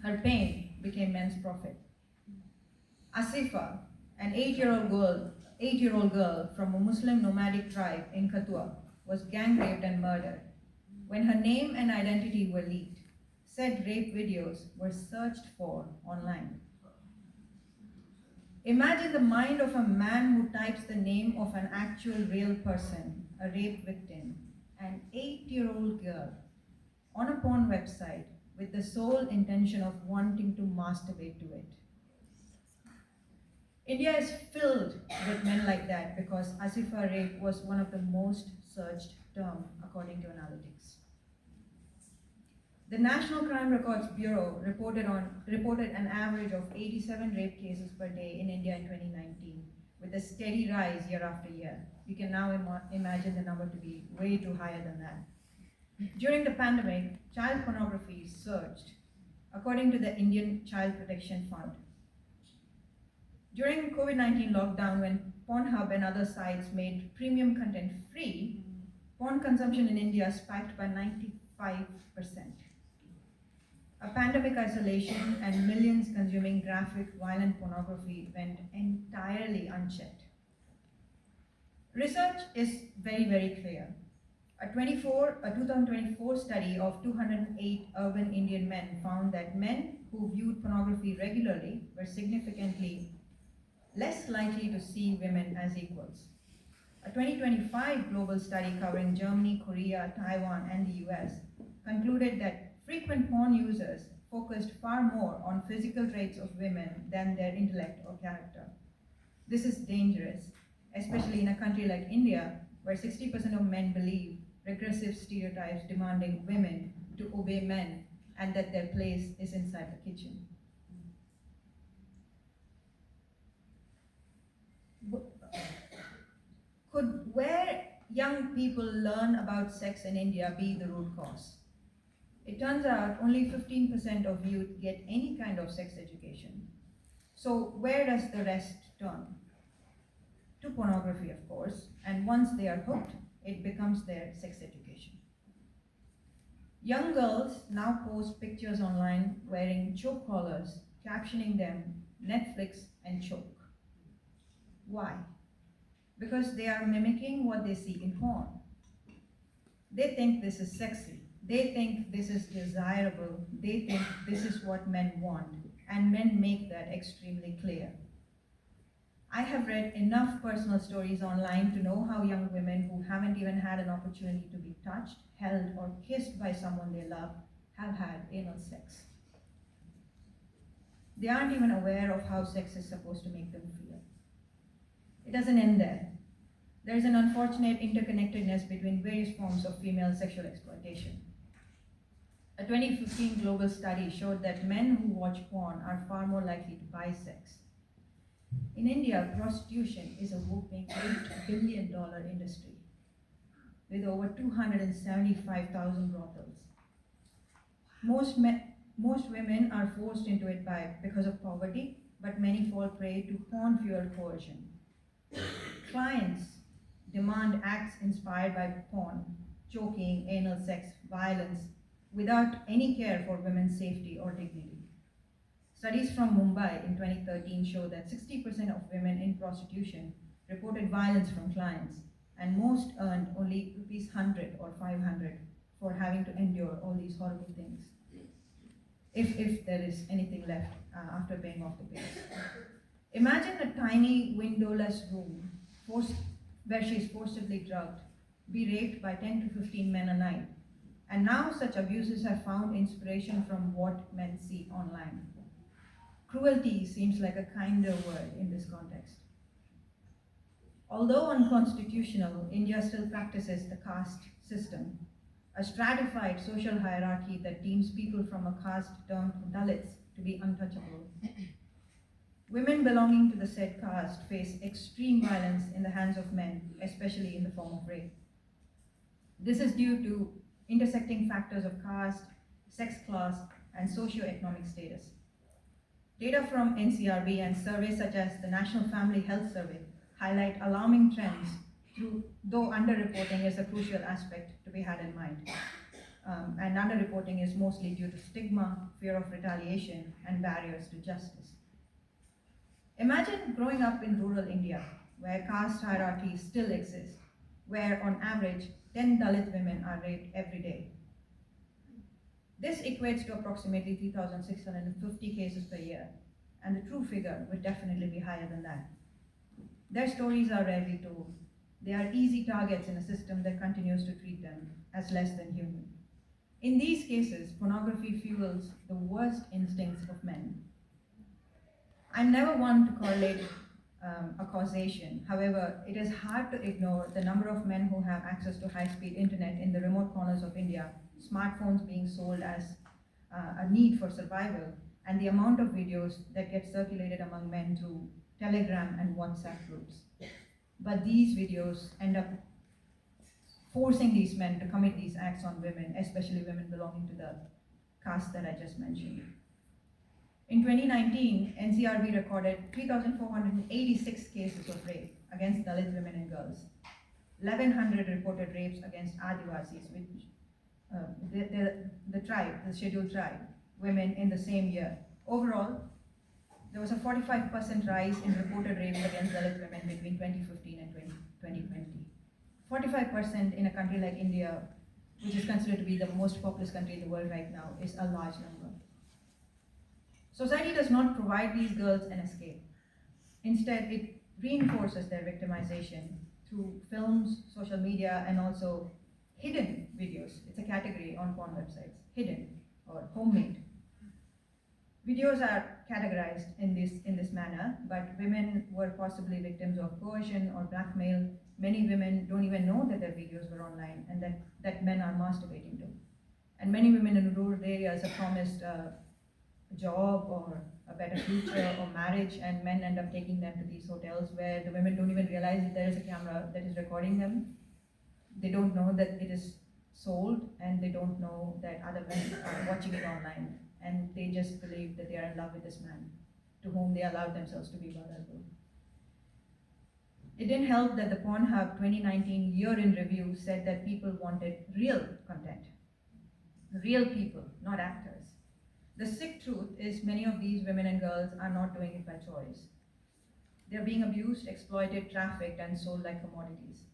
Her pain became men's profit. Asifa, an 8-year-old girl from a Muslim nomadic tribe in Kathua, was gang raped and murdered. When her name and identity were leaked, said rape videos were searched for online. Imagine the mind of a man who types the name of an actual real person, a rape victim, an 8-year-old girl, on a porn website with the sole intention of wanting to masturbate to it. India is filled with men like that because Asifa rape was one of the most searched terms according to analytics. The National Crime Records Bureau reported an average of 87 rape cases per day in India in 2019, with a steady rise year after year. You can now imagine the number to be way too higher than that. During the pandemic, child pornography surged, according to the Indian Child Protection Fund. During COVID-19 lockdown, when Pornhub and other sites made premium content free, porn consumption in India spiked by 95%. A pandemic isolation and millions consuming graphic, violent pornography went entirely unchecked. Research is very, very clear. A 2024 study of 208 urban Indian men found that men who viewed pornography regularly were significantly less likely to see women as equals. A 2025 global study covering Germany, Korea, Taiwan, and the US concluded that frequent porn users focused far more on physical traits of women than their intellect or character. This is dangerous, especially in a country like India, where 60% of men believe regressive stereotypes demanding women to obey men and that their place is inside the kitchen. Could where young people learn about sex in India be the root cause? It turns out only 15% of youth get any kind of sex education. So where does the rest turn? To pornography, of course, and once they are hooked, it becomes their sex education. Young girls now post pictures online wearing choke collars, captioning them Netflix and choke. Why? Because they are mimicking what they see in porn. They think this is sexy. They think this is desirable. They think this is what men want. And men make that extremely clear. I have read enough personal stories online to know how young women who haven't even had an opportunity to be touched, held, or kissed by someone they love have had anal sex. They aren't even aware of how sex is supposed to make them feel. It doesn't end there. There is an unfortunate interconnectedness between various forms of female sexual exploitation. A 2015 global study showed that men who watch porn are far more likely to buy sex. In India, prostitution is a whopping $8 billion industry with over 275,000 brothels. Most women are forced into it because of poverty, but many fall prey to porn-fueled coercion. Clients demand acts inspired by porn, choking, anal sex, violence, without any care for women's safety or dignity. Studies from Mumbai in 2013 show that 60% of women in prostitution reported violence from clients, and most earned only rupees 100 or 500 for having to endure all these horrible things, if there is anything left after paying off the bills. Imagine a tiny windowless room where she is forcibly drugged, be raped by 10 to 15 men a night, and now such abuses have found inspiration from what men see online. Cruelty seems like a kinder word in this context. Although unconstitutional, India still practices the caste system, a stratified social hierarchy that deems people from a caste termed Dalits to be untouchable. Women belonging to the said caste face extreme violence in the hands of men, especially in the form of rape. This is due to intersecting factors of caste, sex class, and socioeconomic status. Data from NCRB and surveys such as the National Family Health Survey highlight alarming trends, though underreporting is a crucial aspect to be had in mind. And underreporting is mostly due to stigma, fear of retaliation, and barriers to justice. Imagine growing up in rural India, where caste hierarchies still exist, where on average 10 Dalit women are raped every day. This equates to approximately 3,650 cases per year, and the true figure would definitely be higher than that. Their stories are rarely told. They are easy targets in a system that continues to treat them as less than human. In these cases, pornography fuels the worst instincts of men. I'm never one to correlate a causation. However, it is hard to ignore the number of men who have access to high-speed internet in the remote corners of India, smartphones being sold as a need for survival, and the amount of videos that get circulated among men through Telegram and WhatsApp groups. But these videos end up forcing these men to commit these acts on women, especially women belonging to the caste that I just mentioned. In 2019, NCRB recorded 3,486 cases of rape against Dalit women and girls. 1,100 reported rapes against Adivasis, which the tribe, the scheduled tribe, women in the same year. Overall, there was a 45% rise in reported rapes against Dalit women between 2015 and 2020. 45% in a country like India, which is considered to be the most populous country in the world right now, is a large number. Society does not provide these girls an escape. Instead, it reinforces their victimization through films, social media, and also hidden videos. It's a category on porn websites, hidden or homemade. Videos are categorized in this manner, but women were possibly victims of coercion or blackmail. Many women don't even know that their videos were online and that men are masturbating to. And many women in rural areas are promised a job or a better future or marriage, and men end up taking them to these hotels where the women don't even realize that there is a camera that is recording them. They don't know that it is sold, and they don't know that other men are watching it online, and they just believe that they are in love with this man to whom they allowed themselves to be vulnerable. It didn't help that the Pornhub 2019 year in review said that people wanted real content. real people, not actors. The sick truth is many of these women and girls are not doing it by choice. They're being abused, exploited, trafficked, and sold like commodities.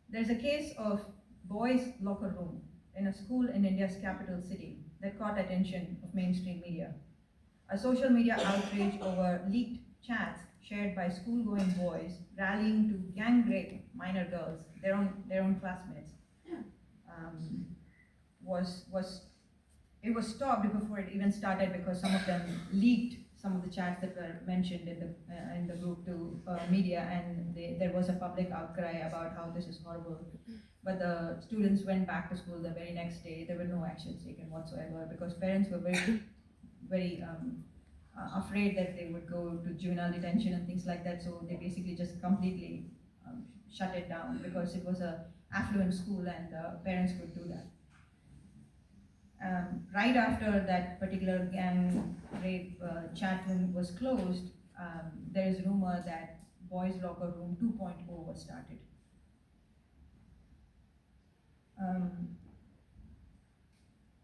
There's a case of boys' locker room in a school in India's capital city that caught attention of mainstream media. A social media outrage over leaked chats shared by school-going boys rallying to gang rape minor girls, their own classmates, it was stopped before it even started because some of them leaked some of the chats that were mentioned in the group to media, and there was a public outcry about how this is horrible. But the students went back to school the very next day. There were no actions taken whatsoever because parents were very afraid that they would go to juvenile detention and things like that. So they basically just completely shut it down because it was a affluent school and parents could do that. Right after that particular gang rape chat room was closed, there is rumor that boys' locker room 2.0 was started.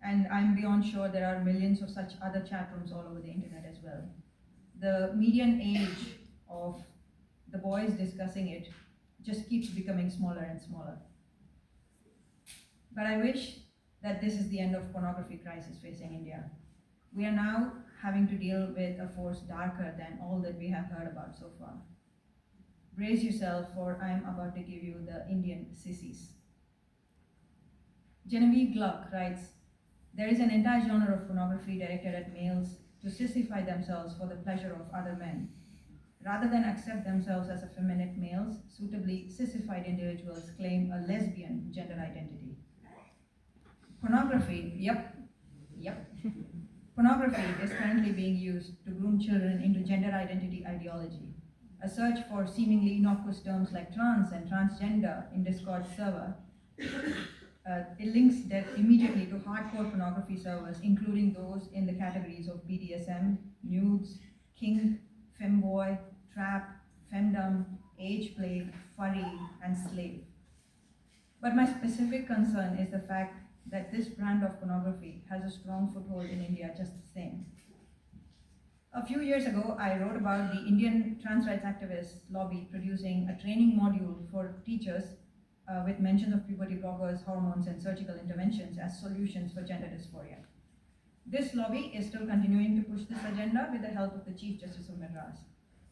And I'm beyond sure there are millions of such other chat rooms all over the internet as well. The median age of the boys discussing it just keeps becoming smaller and smaller. But I wish that this is the end of pornography crisis facing India. We are now having to deal with a force darker than all that we have heard about so far. Brace yourself, for I am about to give you the Indian sissies. Genevieve Gluck writes, there is an entire genre of pornography directed at males to sissify themselves for the pleasure of other men. Rather than accept themselves as effeminate males, suitably sissified individuals claim a lesbian gender identity. Pornography, yep. Pornography is currently being used to groom children into gender identity ideology. A search for seemingly innocuous terms like trans and transgender in Discord server, it links them immediately to hardcore pornography servers, including those in the categories of BDSM, nudes, kink, femboy, trap, femdom, age play, furry, and slave. But my specific concern is the fact that this brand of pornography has a strong foothold in India just the same. A few years ago, I wrote about the Indian trans rights activists lobby producing a training module for teachers with mentions of puberty blockers, hormones, and surgical interventions as solutions for gender dysphoria. This lobby is still continuing to push this agenda with the help of the Chief Justice of Madras.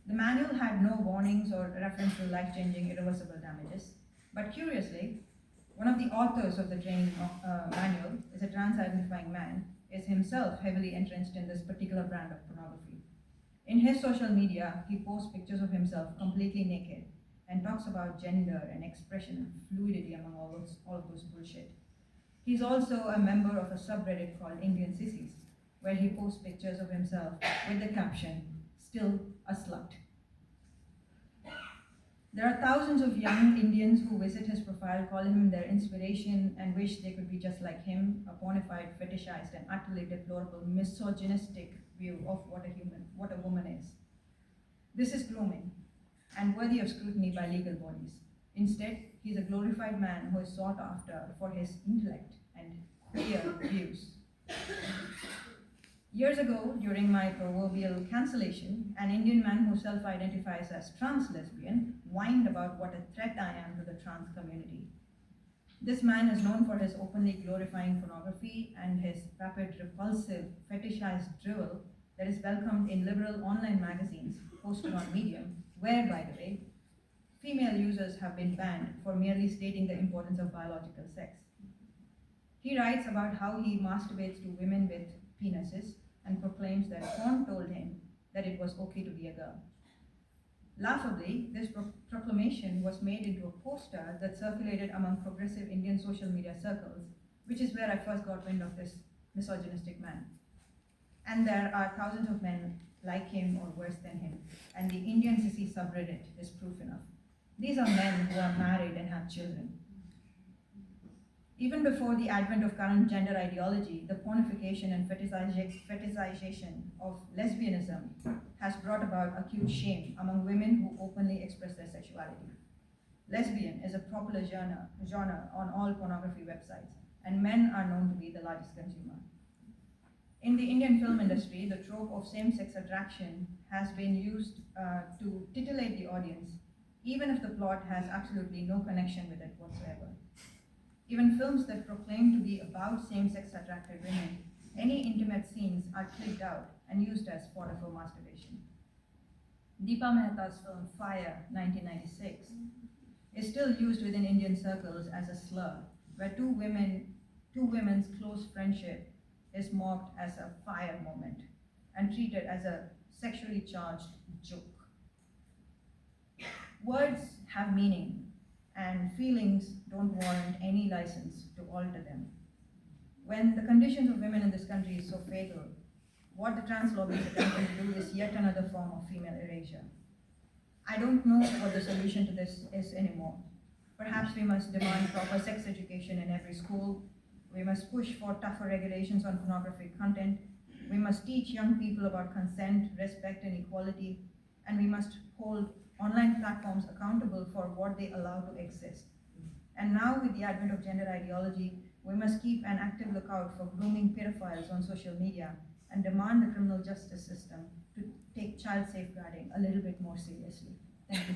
The manual had no warnings or reference to life-changing irreversible damages, but curiously, one of the authors of the training manual is a trans-identifying man, is himself heavily entrenched in this particular brand of pornography. In his social media, he posts pictures of himself completely naked and talks about gender and expression and fluidity among all of those bullshit. He's also a member of a subreddit called Indian Sissies, where he posts pictures of himself with the caption, "Still a slut." There are thousands of young Indians who visit his profile, call him their inspiration, and wish they could be just like him, a pornified, fetishized, and utterly deplorable, misogynistic view of what a woman is. This is grooming, and worthy of scrutiny by legal bodies. Instead, he's a glorified man who is sought after for his intellect and queer views. Years ago, during my proverbial cancellation, an Indian man who self-identifies as trans-lesbian whined about what a threat I am to the trans community. This man is known for his openly glorifying pornography and his rapid, repulsive, fetishized drivel that is welcomed in liberal online magazines posted on Medium, where, by the way, female users have been banned for merely stating the importance of biological sex. He writes about how he masturbates to women with penises and proclaims that porn told him that it was okay to be a girl. Laughably, this proclamation was made into a poster that circulated among progressive Indian social media circles, which is where I first got wind of this misogynistic man. And there are thousands of men like him or worse than him, and the Indian Sissy subreddit is proof enough. These are men who are married and have children. Even before the advent of current gender ideology, the pornification and fetishization of lesbianism has brought about acute shame among women who openly express their sexuality. Lesbian is a popular genre on all pornography websites, and men are known to be the largest consumer. In the Indian film industry, the trope of same-sex attraction has been used to titillate the audience, even if the plot has absolutely no connection with it whatsoever. Even films that proclaim to be about same-sex attracted women, any intimate scenes are clipped out and used as fodder for masturbation. Deepa Mehta's film Fire, 1996, is still used within Indian circles as a slur, where two women's close friendship is mocked as a fire moment and treated as a sexually charged joke. Words have meaning, and feelings don't warrant any license to alter them. When the conditions of women in this country is so fatal, what the trans lobby is attempting to do is yet another form of female erasure. I don't know what the solution to this is anymore. Perhaps we must demand proper sex education in every school. We must push for tougher regulations on pornographic content. We must teach young people about consent, respect, and equality. And we must hold online platforms accountable for what they allow to exist. And now, with the advent of gender ideology, we must keep an active lookout for grooming pedophiles on social media and demand the criminal justice system to take child safeguarding a little bit more seriously. Thank you.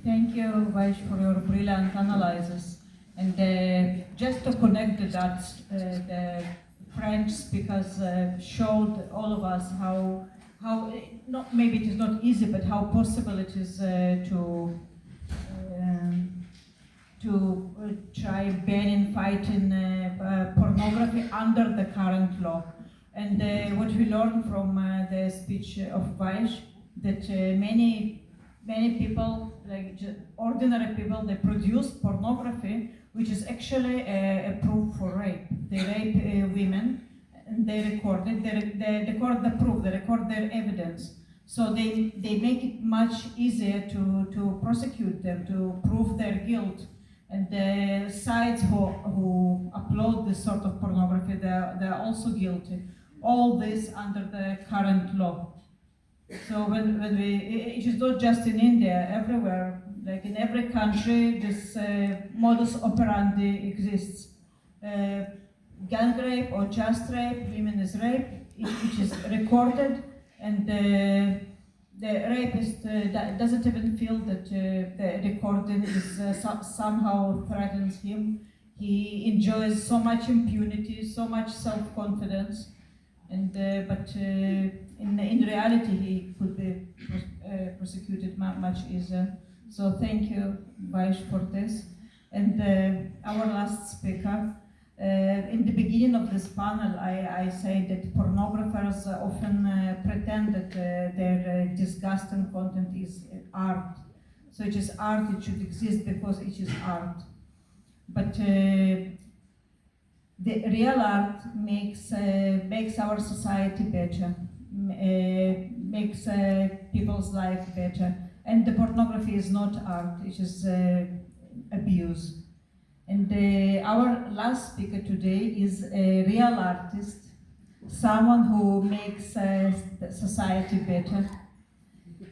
Thank you, Vaish, for your brilliant analysis. And just to connect the dots, the French speakers showed all of us how not maybe it is not easy, but how possible it is to try banning, fighting pornography under the current law. And what we learned from the speech of Vaish, that many people, like ordinary people, they produce pornography, which is actually a proof for rape. They rape women, and they record it. They record the proof. They record their evidence. So they make it much easier to prosecute them, to prove their guilt. And the sites who upload this sort of pornography, they're also guilty. All this under the current law. So when it is not just in India, everywhere, like in every country, this modus operandi exists. Gang rape or just rape, women is rape, which is recorded, and the rapist doesn't even feel that the recording is somehow threatens him. He enjoys so much impunity, so much self-confidence, and but in reality he could be prosecuted much easier. So thank you, Vaish, for this. And our last speaker. In the beginning of this panel, I say that pornographers often pretend that their disgusting content is art. So it is art, it should exist because it is art. But the real art makes our society better, makes people's life better. And the pornography is not art, it is abuse. And our last speaker today is a real artist, someone who makes society better.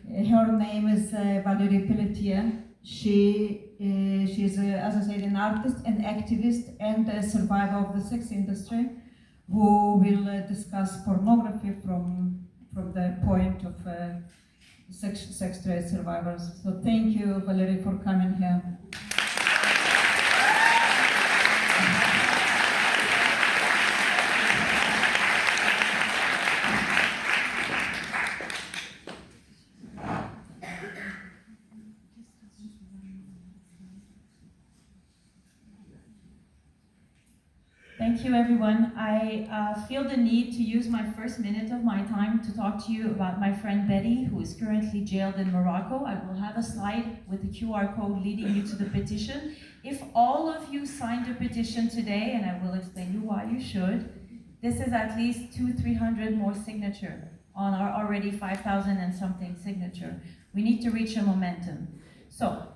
Her name is Valerie. She is, as I said, an artist, an activist, and a survivor of the sex industry, who will discuss pornography from the point of sex trade survivors. So thank you, Valerie, for coming here. Thank you, everyone. I feel the need to use my first minute of my time to talk to you about my friend Betty, who is currently jailed in Morocco. I will have a slide with the QR code leading you to the petition. If all of you signed the petition today, and I will explain you why you should, this is at least 200-300 more signature on our already 5,000 and something signature. We need to reach a momentum. So,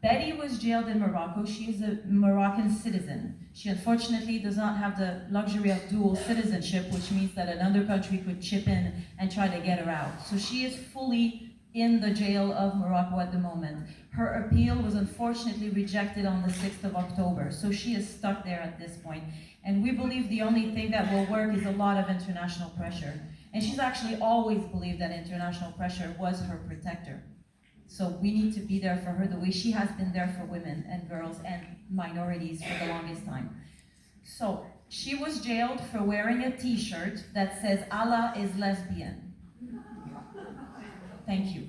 Betty was jailed in Morocco. She is a Moroccan citizen. She unfortunately does not have the luxury of dual citizenship, which means that another country could chip in and try to get her out. So she is fully in the jail of Morocco at the moment. Her appeal was unfortunately rejected on the 6th of October, so she is stuck there at this point. And we believe the only thing that will work is a lot of international pressure. And she's actually always believed that international pressure was her protector. So we need to be there for her the way she has been there for women and girls and minorities for the longest time. So she was jailed for wearing a t-shirt that says Allah is lesbian. Thank you.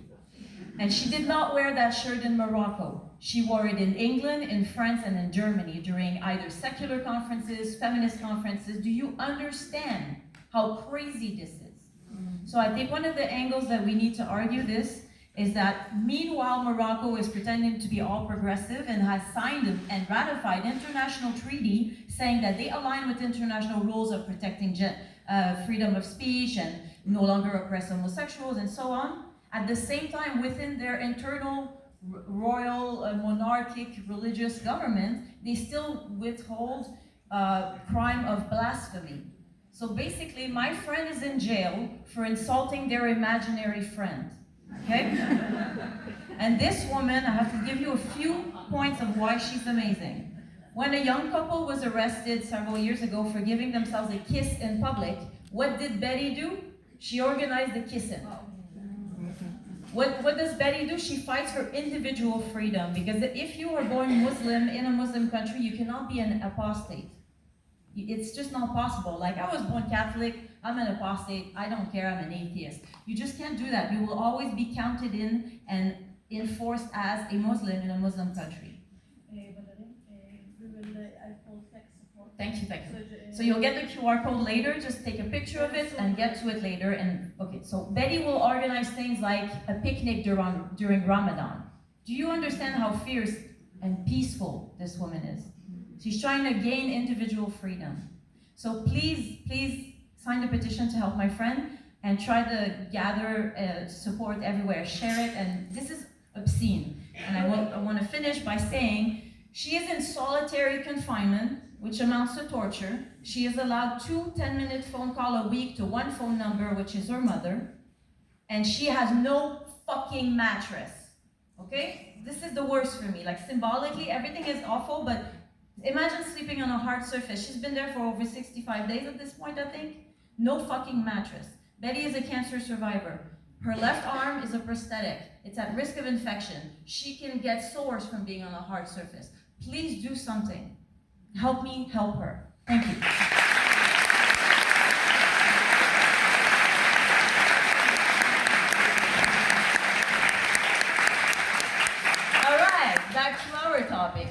And she did not wear that shirt in Morocco. She wore it in England, in France, and in Germany during either secular conferences, feminist conferences. Do you understand how crazy this is? So I think one of the angles that we need to argue this is that meanwhile Morocco is pretending to be all progressive and has signed and ratified international treaty saying that they align with international rules of protecting freedom of speech and no longer oppress homosexuals and so on. At the same time, within their internal royal, monarchic, religious government, they still withhold crime of blasphemy. So basically, my friend is in jail for insulting their imaginary friend. Okay? And this woman, I have to give you a few points of why she's amazing. When a young couple was arrested several years ago for giving themselves a kiss in public, what did Betty do? She organized the kissing. What does Betty do? She fights for individual freedom, because if you are born Muslim in a Muslim country, you cannot be an apostate. It's just not possible. Like, I was born Catholic, I'm an apostate, I don't care, I'm an atheist. You just can't do that. You will always be counted in and enforced as a Muslim in a Muslim country. Thank you, thank you. So you'll get the QR code later, just take a picture of it and get to it later. And okay, so Betty will organize things like a picnic during Ramadan. Do you understand how fierce and peaceful this woman is? She's trying to gain individual freedom. So please, please sign the petition to help my friend and try to gather support everywhere. Share it, and this is obscene. And I want to finish by saying she is in solitary confinement, which amounts to torture. She is allowed 2 10-minute phone calls a week to one phone number, which is her mother. And she has no fucking mattress. Okay? This is the worst for me. Like, symbolically, everything is awful, but imagine sleeping on a hard surface. She's been there for over 65 days at this point, I think. No fucking mattress. Betty is a cancer survivor. Her left arm is a prosthetic. It's at risk of infection. She can get sores from being on a hard surface. Please do something. Help me help her. Thank you. All right, back to our topic.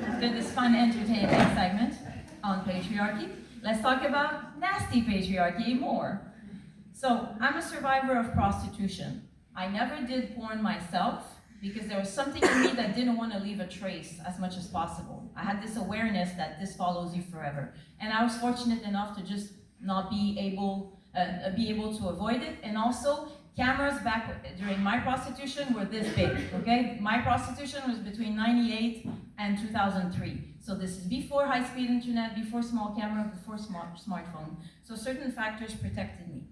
After this fun, entertaining segment on patriarchy, let's talk about nasty patriarchy more. So, I'm a survivor of prostitution. I never did porn myself because there was something in me that didn't want to leave a trace as much as possible. I had this awareness that this follows you forever. And I was fortunate enough to just not be able to avoid it. And also, cameras back during my prostitution were this big, okay? My prostitution was between 98 and 2003. So this is before high-speed internet, before small camera, before smartphone. So certain factors protected me.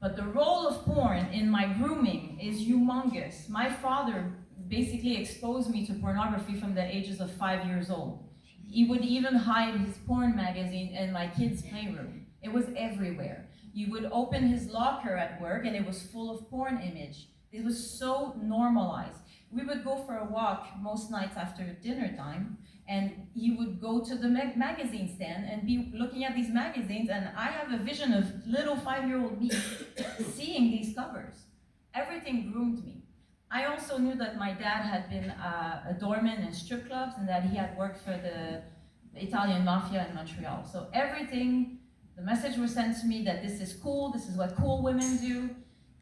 But the role of porn in my grooming is humongous. My father basically exposed me to pornography from the ages of 5 years old. He would even hide his porn magazine in my kids' playroom. It was everywhere. You would open his locker at work and it was full of porn image. It was so normalized. We would go for a walk most nights after dinner time, and he would go to the magazine stand and be looking at these magazines, and I have a vision of little 5-year-old me seeing these covers. Everything groomed me. I also knew that my dad had been a doorman in strip clubs and that he had worked for the Italian mafia in Montreal. So everything, the message was sent to me that this is cool, this is what cool women do,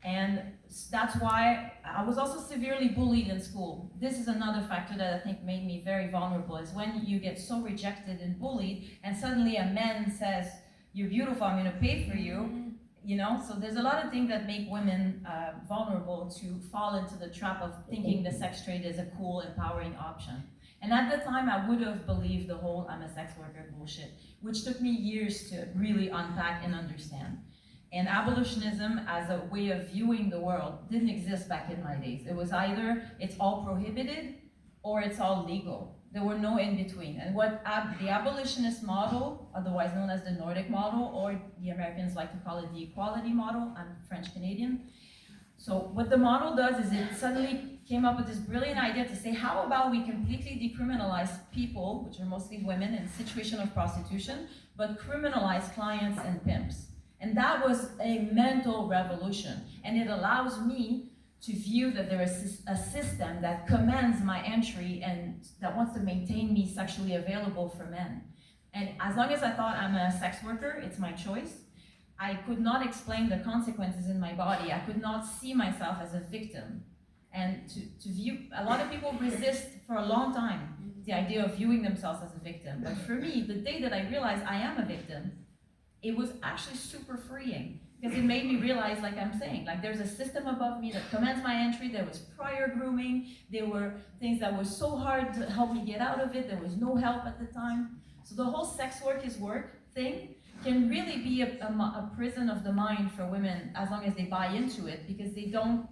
and that's why I was also severely bullied in school. This is another factor that I think made me very vulnerable, is when you get so rejected and bullied, and suddenly a man says, "You're beautiful, I'm gonna pay for you." you know? So there's a lot of things that make women vulnerable to fall into the trap of thinking the sex trade is a cool, empowering option. And at the time, I would have believed the whole I'm a sex worker bullshit, which took me years to really unpack and understand. And abolitionism as a way of viewing the world didn't exist back in my days. It was either it's all prohibited or it's all legal. There were no in between. And what the abolitionist model, otherwise known as the Nordic model, or the Americans like to call it the equality model, I'm French Canadian. So what the model does is it suddenly came up with this brilliant idea to say, how about we completely decriminalize people, which are mostly women in situation of prostitution, but criminalize clients and pimps. And that was a mental revolution. And it allows me to view that there is a system that commands my entry and that wants to maintain me sexually available for men. And as long as I thought I'm a sex worker, it's my choice, I could not explain the consequences in my body. I could not see myself as a victim. And to view, a lot of people resist for a long time the idea of viewing themselves as a victim. But for me, the day that I realized I am a victim, it was actually super freeing. Because it made me realize, like I'm saying, like there's a system above me that commands my entry. There was prior grooming. There were things that were so hard to help me get out of it. There was no help at the time. So the whole sex work is work thing can really be a prison of the mind for women as long as they buy into it, because they don't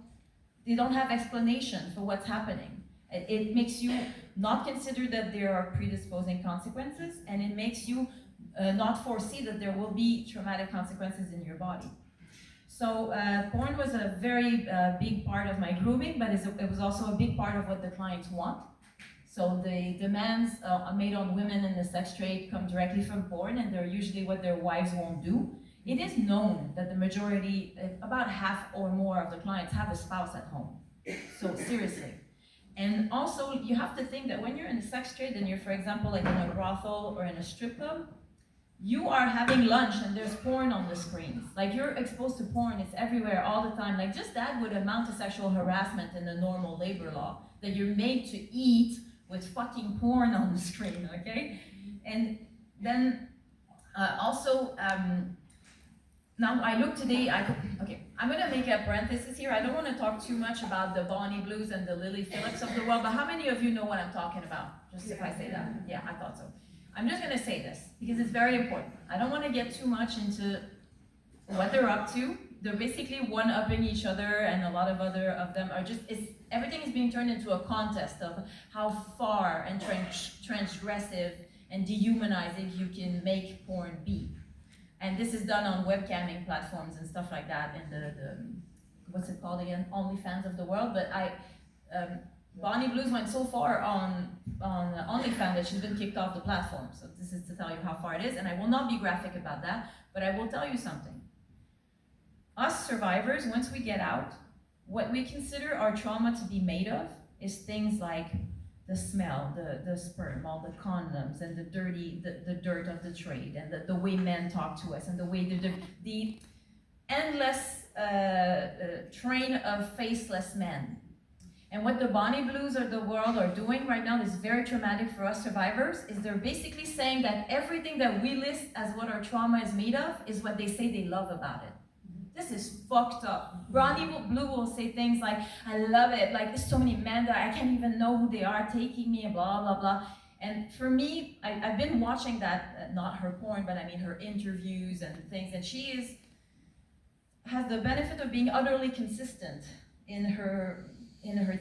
have explanation for what's happening. It makes you not consider that there are predisposing consequences, and it makes you not foresee that there will be traumatic consequences in your body. So porn was a very big part of my grooming, but it was also a big part of what the clients want. So the demands made on women in the sex trade come directly from porn, and they're usually what their wives won't do. It is known that the majority, about half or more of the clients have a spouse at home. So seriously. And also you have to think that when you're in the sex trade and you're, for example, like in a brothel or in a strip club, you are having lunch and there's porn on the screens. Like you're exposed to porn, it's everywhere all the time. Like just that would amount to sexual harassment in the normal labor law, that you're made to eat with fucking porn on the screen, okay? And then also, now I look today, okay, I'm gonna make a parenthesis here. I don't wanna talk too much about the Bonnie Blues and the Lily Phillips of the world, but how many of you know what I'm talking about? Just if I say that, yeah, I thought so. I'm just gonna say this, because it's very important. I don't wanna get too much into what they're up to. They're basically one-upping each other, and a lot of other of them are just, everything is being turned into a contest of how far and transgressive and dehumanizing you can make porn be. And this is done on webcamming platforms and stuff like that, and the what's it called again? OnlyFans of the world. But Bonnie Blues went so far on OnlyFans that she's been kicked off the platform. So this is to tell you how far it is, and I will not be graphic about that, but I will tell you something. Us survivors, once we get out, what we consider our trauma to be made of is things like the smell, the sperm, all the condoms, and the dirt of the trade, and the way men talk to us, and the way the endless train of faceless men. And what the Bonnie Blues of the world are doing right now is very traumatic for us survivors, is they're basically saying that everything that we list as what our trauma is made of is what they say they love about it. This is fucked up. Bonnie Blue will say things like, I love it, like there's so many men that I can't even know who they are taking me, and blah, blah, blah. And for me, I've been watching that, not her porn, but I mean her interviews and things, and she has the benefit of being utterly consistent in her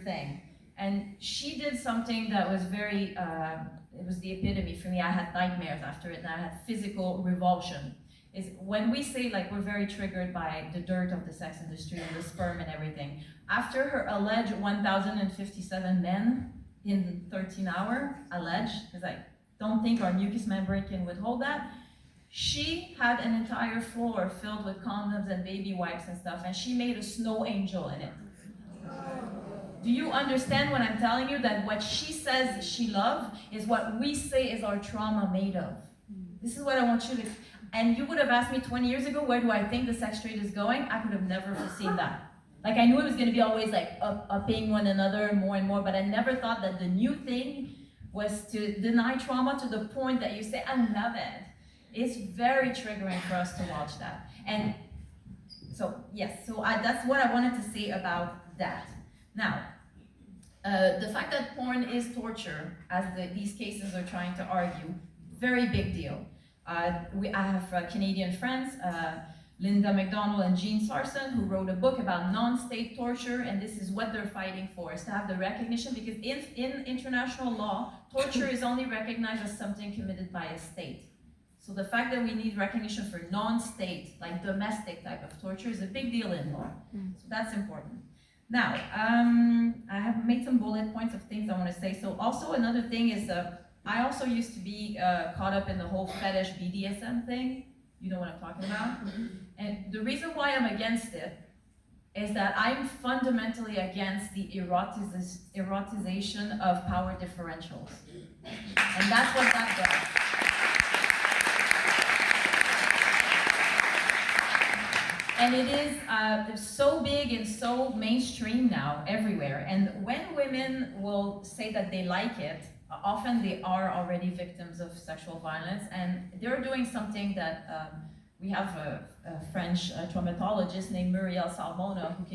thing. And she did something that was very, it was the epitome for me. I had nightmares after it, and I had physical revulsion. Is when we say like we're very triggered by the dirt of the sex industry and the sperm and everything. After her alleged 1,057 men in 13 hours, alleged, because I don't think our mucous membrane can withhold that, she had an entire floor filled with condoms and baby wipes and stuff, and she made a snow angel in it. Do you understand when I'm telling you that what she says she loves is what we say is our trauma made of? This is what I want you to... And you would have asked me 20 years ago, where do I think the sex trade is going? I could have never foreseen that. Like I knew it was going to be always like upping one another more and more, but I never thought that the new thing was to deny trauma to the point that you say, I love it. It's very triggering for us to watch that. And So yes, so that's what I wanted to say about that. Now, the fact that porn is torture, as these cases are trying to argue, very big deal. I have Canadian friends, Linda McDonald and Jean Sarson, who wrote a book about non-state torture, and this is what they're fighting for, is to have the recognition, because in international law, torture is only recognized as something committed by a state. So the fact that we need recognition for non-state, like domestic type of torture, is a big deal in law. So that's important. Now, I have made some bullet points of things I want to say. So also another thing is, I also used to be caught up in the whole fetish BDSM thing. You know what I'm talking about? And the reason why I'm against it is that I'm fundamentally against the erotization of power differentials. And that's what that does. And it is so big and so mainstream now, everywhere. And when women will say that they like it, often they are already victims of sexual violence, and they're doing something that we have a French traumatologist named Muriel Salmona who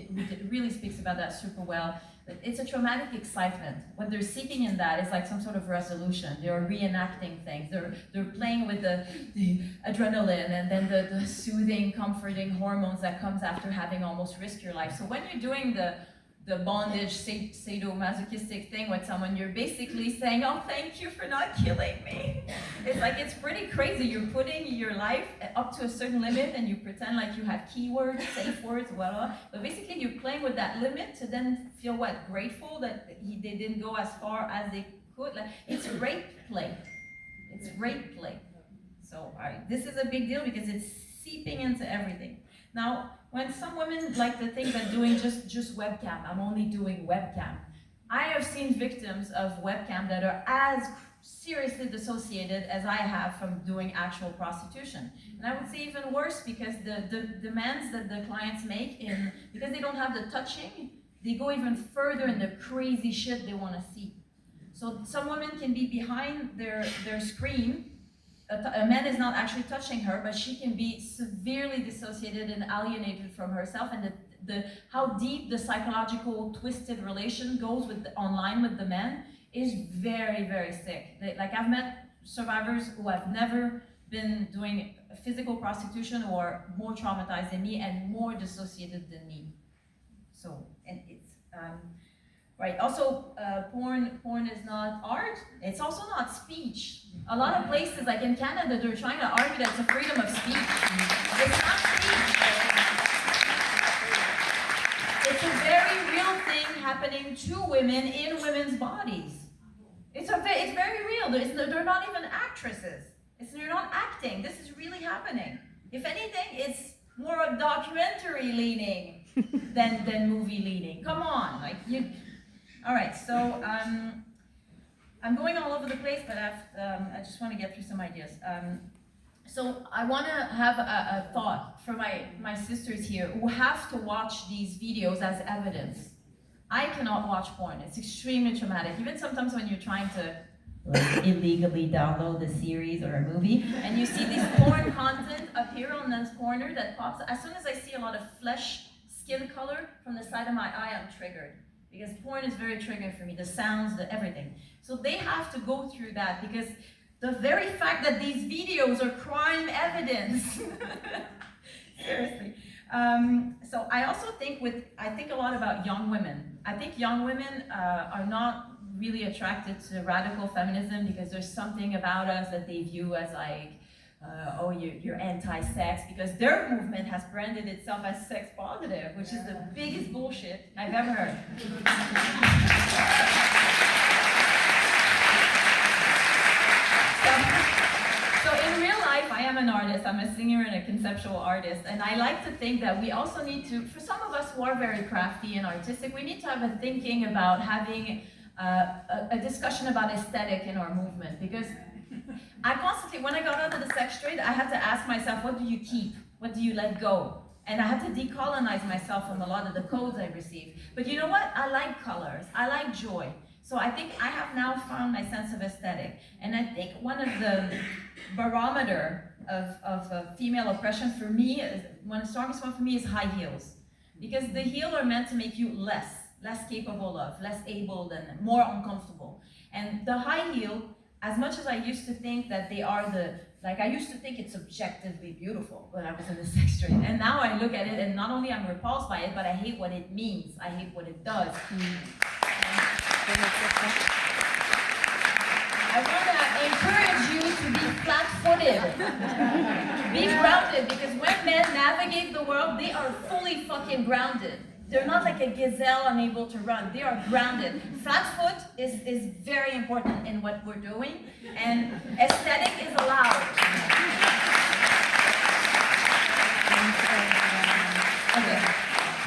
really speaks about that super well. It's a traumatic excitement. What they're seeking in that is like some sort of resolution. They're reenacting things. They're playing with the adrenaline and then the soothing, comforting hormones that comes after having almost risked your life. So when you're doing the bondage, sadomasochistic thing with someone, you're basically saying, oh, thank you for not killing me. It's like, it's pretty crazy. You're putting your life up to a certain limit and you pretend like you have keywords, safe words, blah. But basically you're playing with that limit to then feel what? Grateful that they didn't go as far as they could. Like, it's rape play. It's rape play. So this is a big deal because it's seeping into everything. Now, when some women like to think that doing just webcam, I'm only doing webcam. I have seen victims of webcam that are as seriously dissociated as I have from doing actual prostitution. And I would say even worse, because the demands that the clients make, because they don't have the touching, they go even further in the crazy shit they want to see. So some women can be behind their screen. A man is not actually touching her, but she can be severely dissociated and alienated from herself, and how deep the psychological twisted relation goes online with the man is very, very sick. Like, I've met survivors who have never been doing physical prostitution who are more traumatized than me and more dissociated than me. So, and it's right. Also, porn is not art. It's also not speech. A lot of places, like in Canada, they're trying to argue that it's a freedom of speech. It's not speech. It's a very real thing happening to women in women's bodies. It's very real. They're not even actresses. They're not acting. This is really happening. If anything, it's more a documentary leaning than movie leaning. Come on, like you. All right, so I'm going all over the place, but I just want to get through some ideas. So I want to have a thought for my sisters here who have to watch these videos as evidence. I cannot watch porn. It's extremely traumatic. Even sometimes when you're trying to illegally download a series or a movie, and you see this porn content appear on this corner that pops. As soon as I see a lot of flesh, skin color from the side of my eye, I'm triggered. Because porn is very triggering for me, the sounds, the everything. So they have to go through that, because the very fact that these videos are crime evidence. Seriously. So I also think I think a lot about young women. I think young women are not really attracted to radical feminism because there's something about us that they view as like, oh, you're anti-sex, because their movement has branded itself as sex positive, which is the biggest bullshit I've ever heard. So in real life, I am an artist. I'm a singer and a conceptual artist, and I like to think that we also need to, for some of us who are very crafty and artistic, we need to have a thinking about having a discussion about aesthetic in our movement, because I constantly, when I got out of the sex trade, I had to ask myself, what do you keep? What do you let go? And I had to decolonize myself from a lot of the codes I received. But you know what? I like colors. I like joy. So I think I have now found my sense of aesthetic. And I think one of the barometer female oppression for me, one of the strongest one for me is high heels. Because the heel are meant to make you less capable of, less able, and more uncomfortable. And the high heel, as much as I used to think that they are I used to think it's objectively beautiful when I was in the sex trade. And now I look at it and not only I'm repulsed by it, but I hate what it means. I hate what it does. I want to encourage you to be flat-footed. Be grounded, because when men navigate the world, they are fully fucking grounded. They're not like a gazelle unable to run. They are grounded. Flat foot is very important in what we're doing, and aesthetic is allowed. Okay.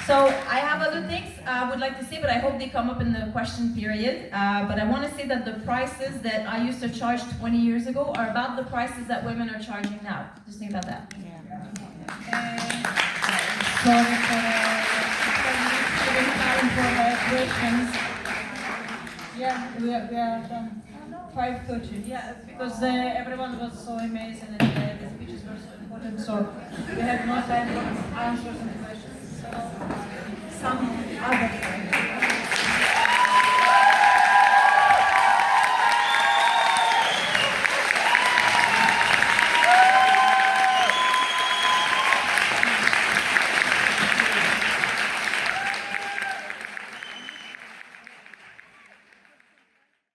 So I have other things I would like to say, but I hope they come up in the question period. But I want to say that the prices that I used to charge 20 years ago are about the prices that women are charging now. Just think about that. Questions. Yeah, we are done. 5:30. Yeah, because everyone was so amazing and the speeches were so important. So we have no time for answers and questions. So some other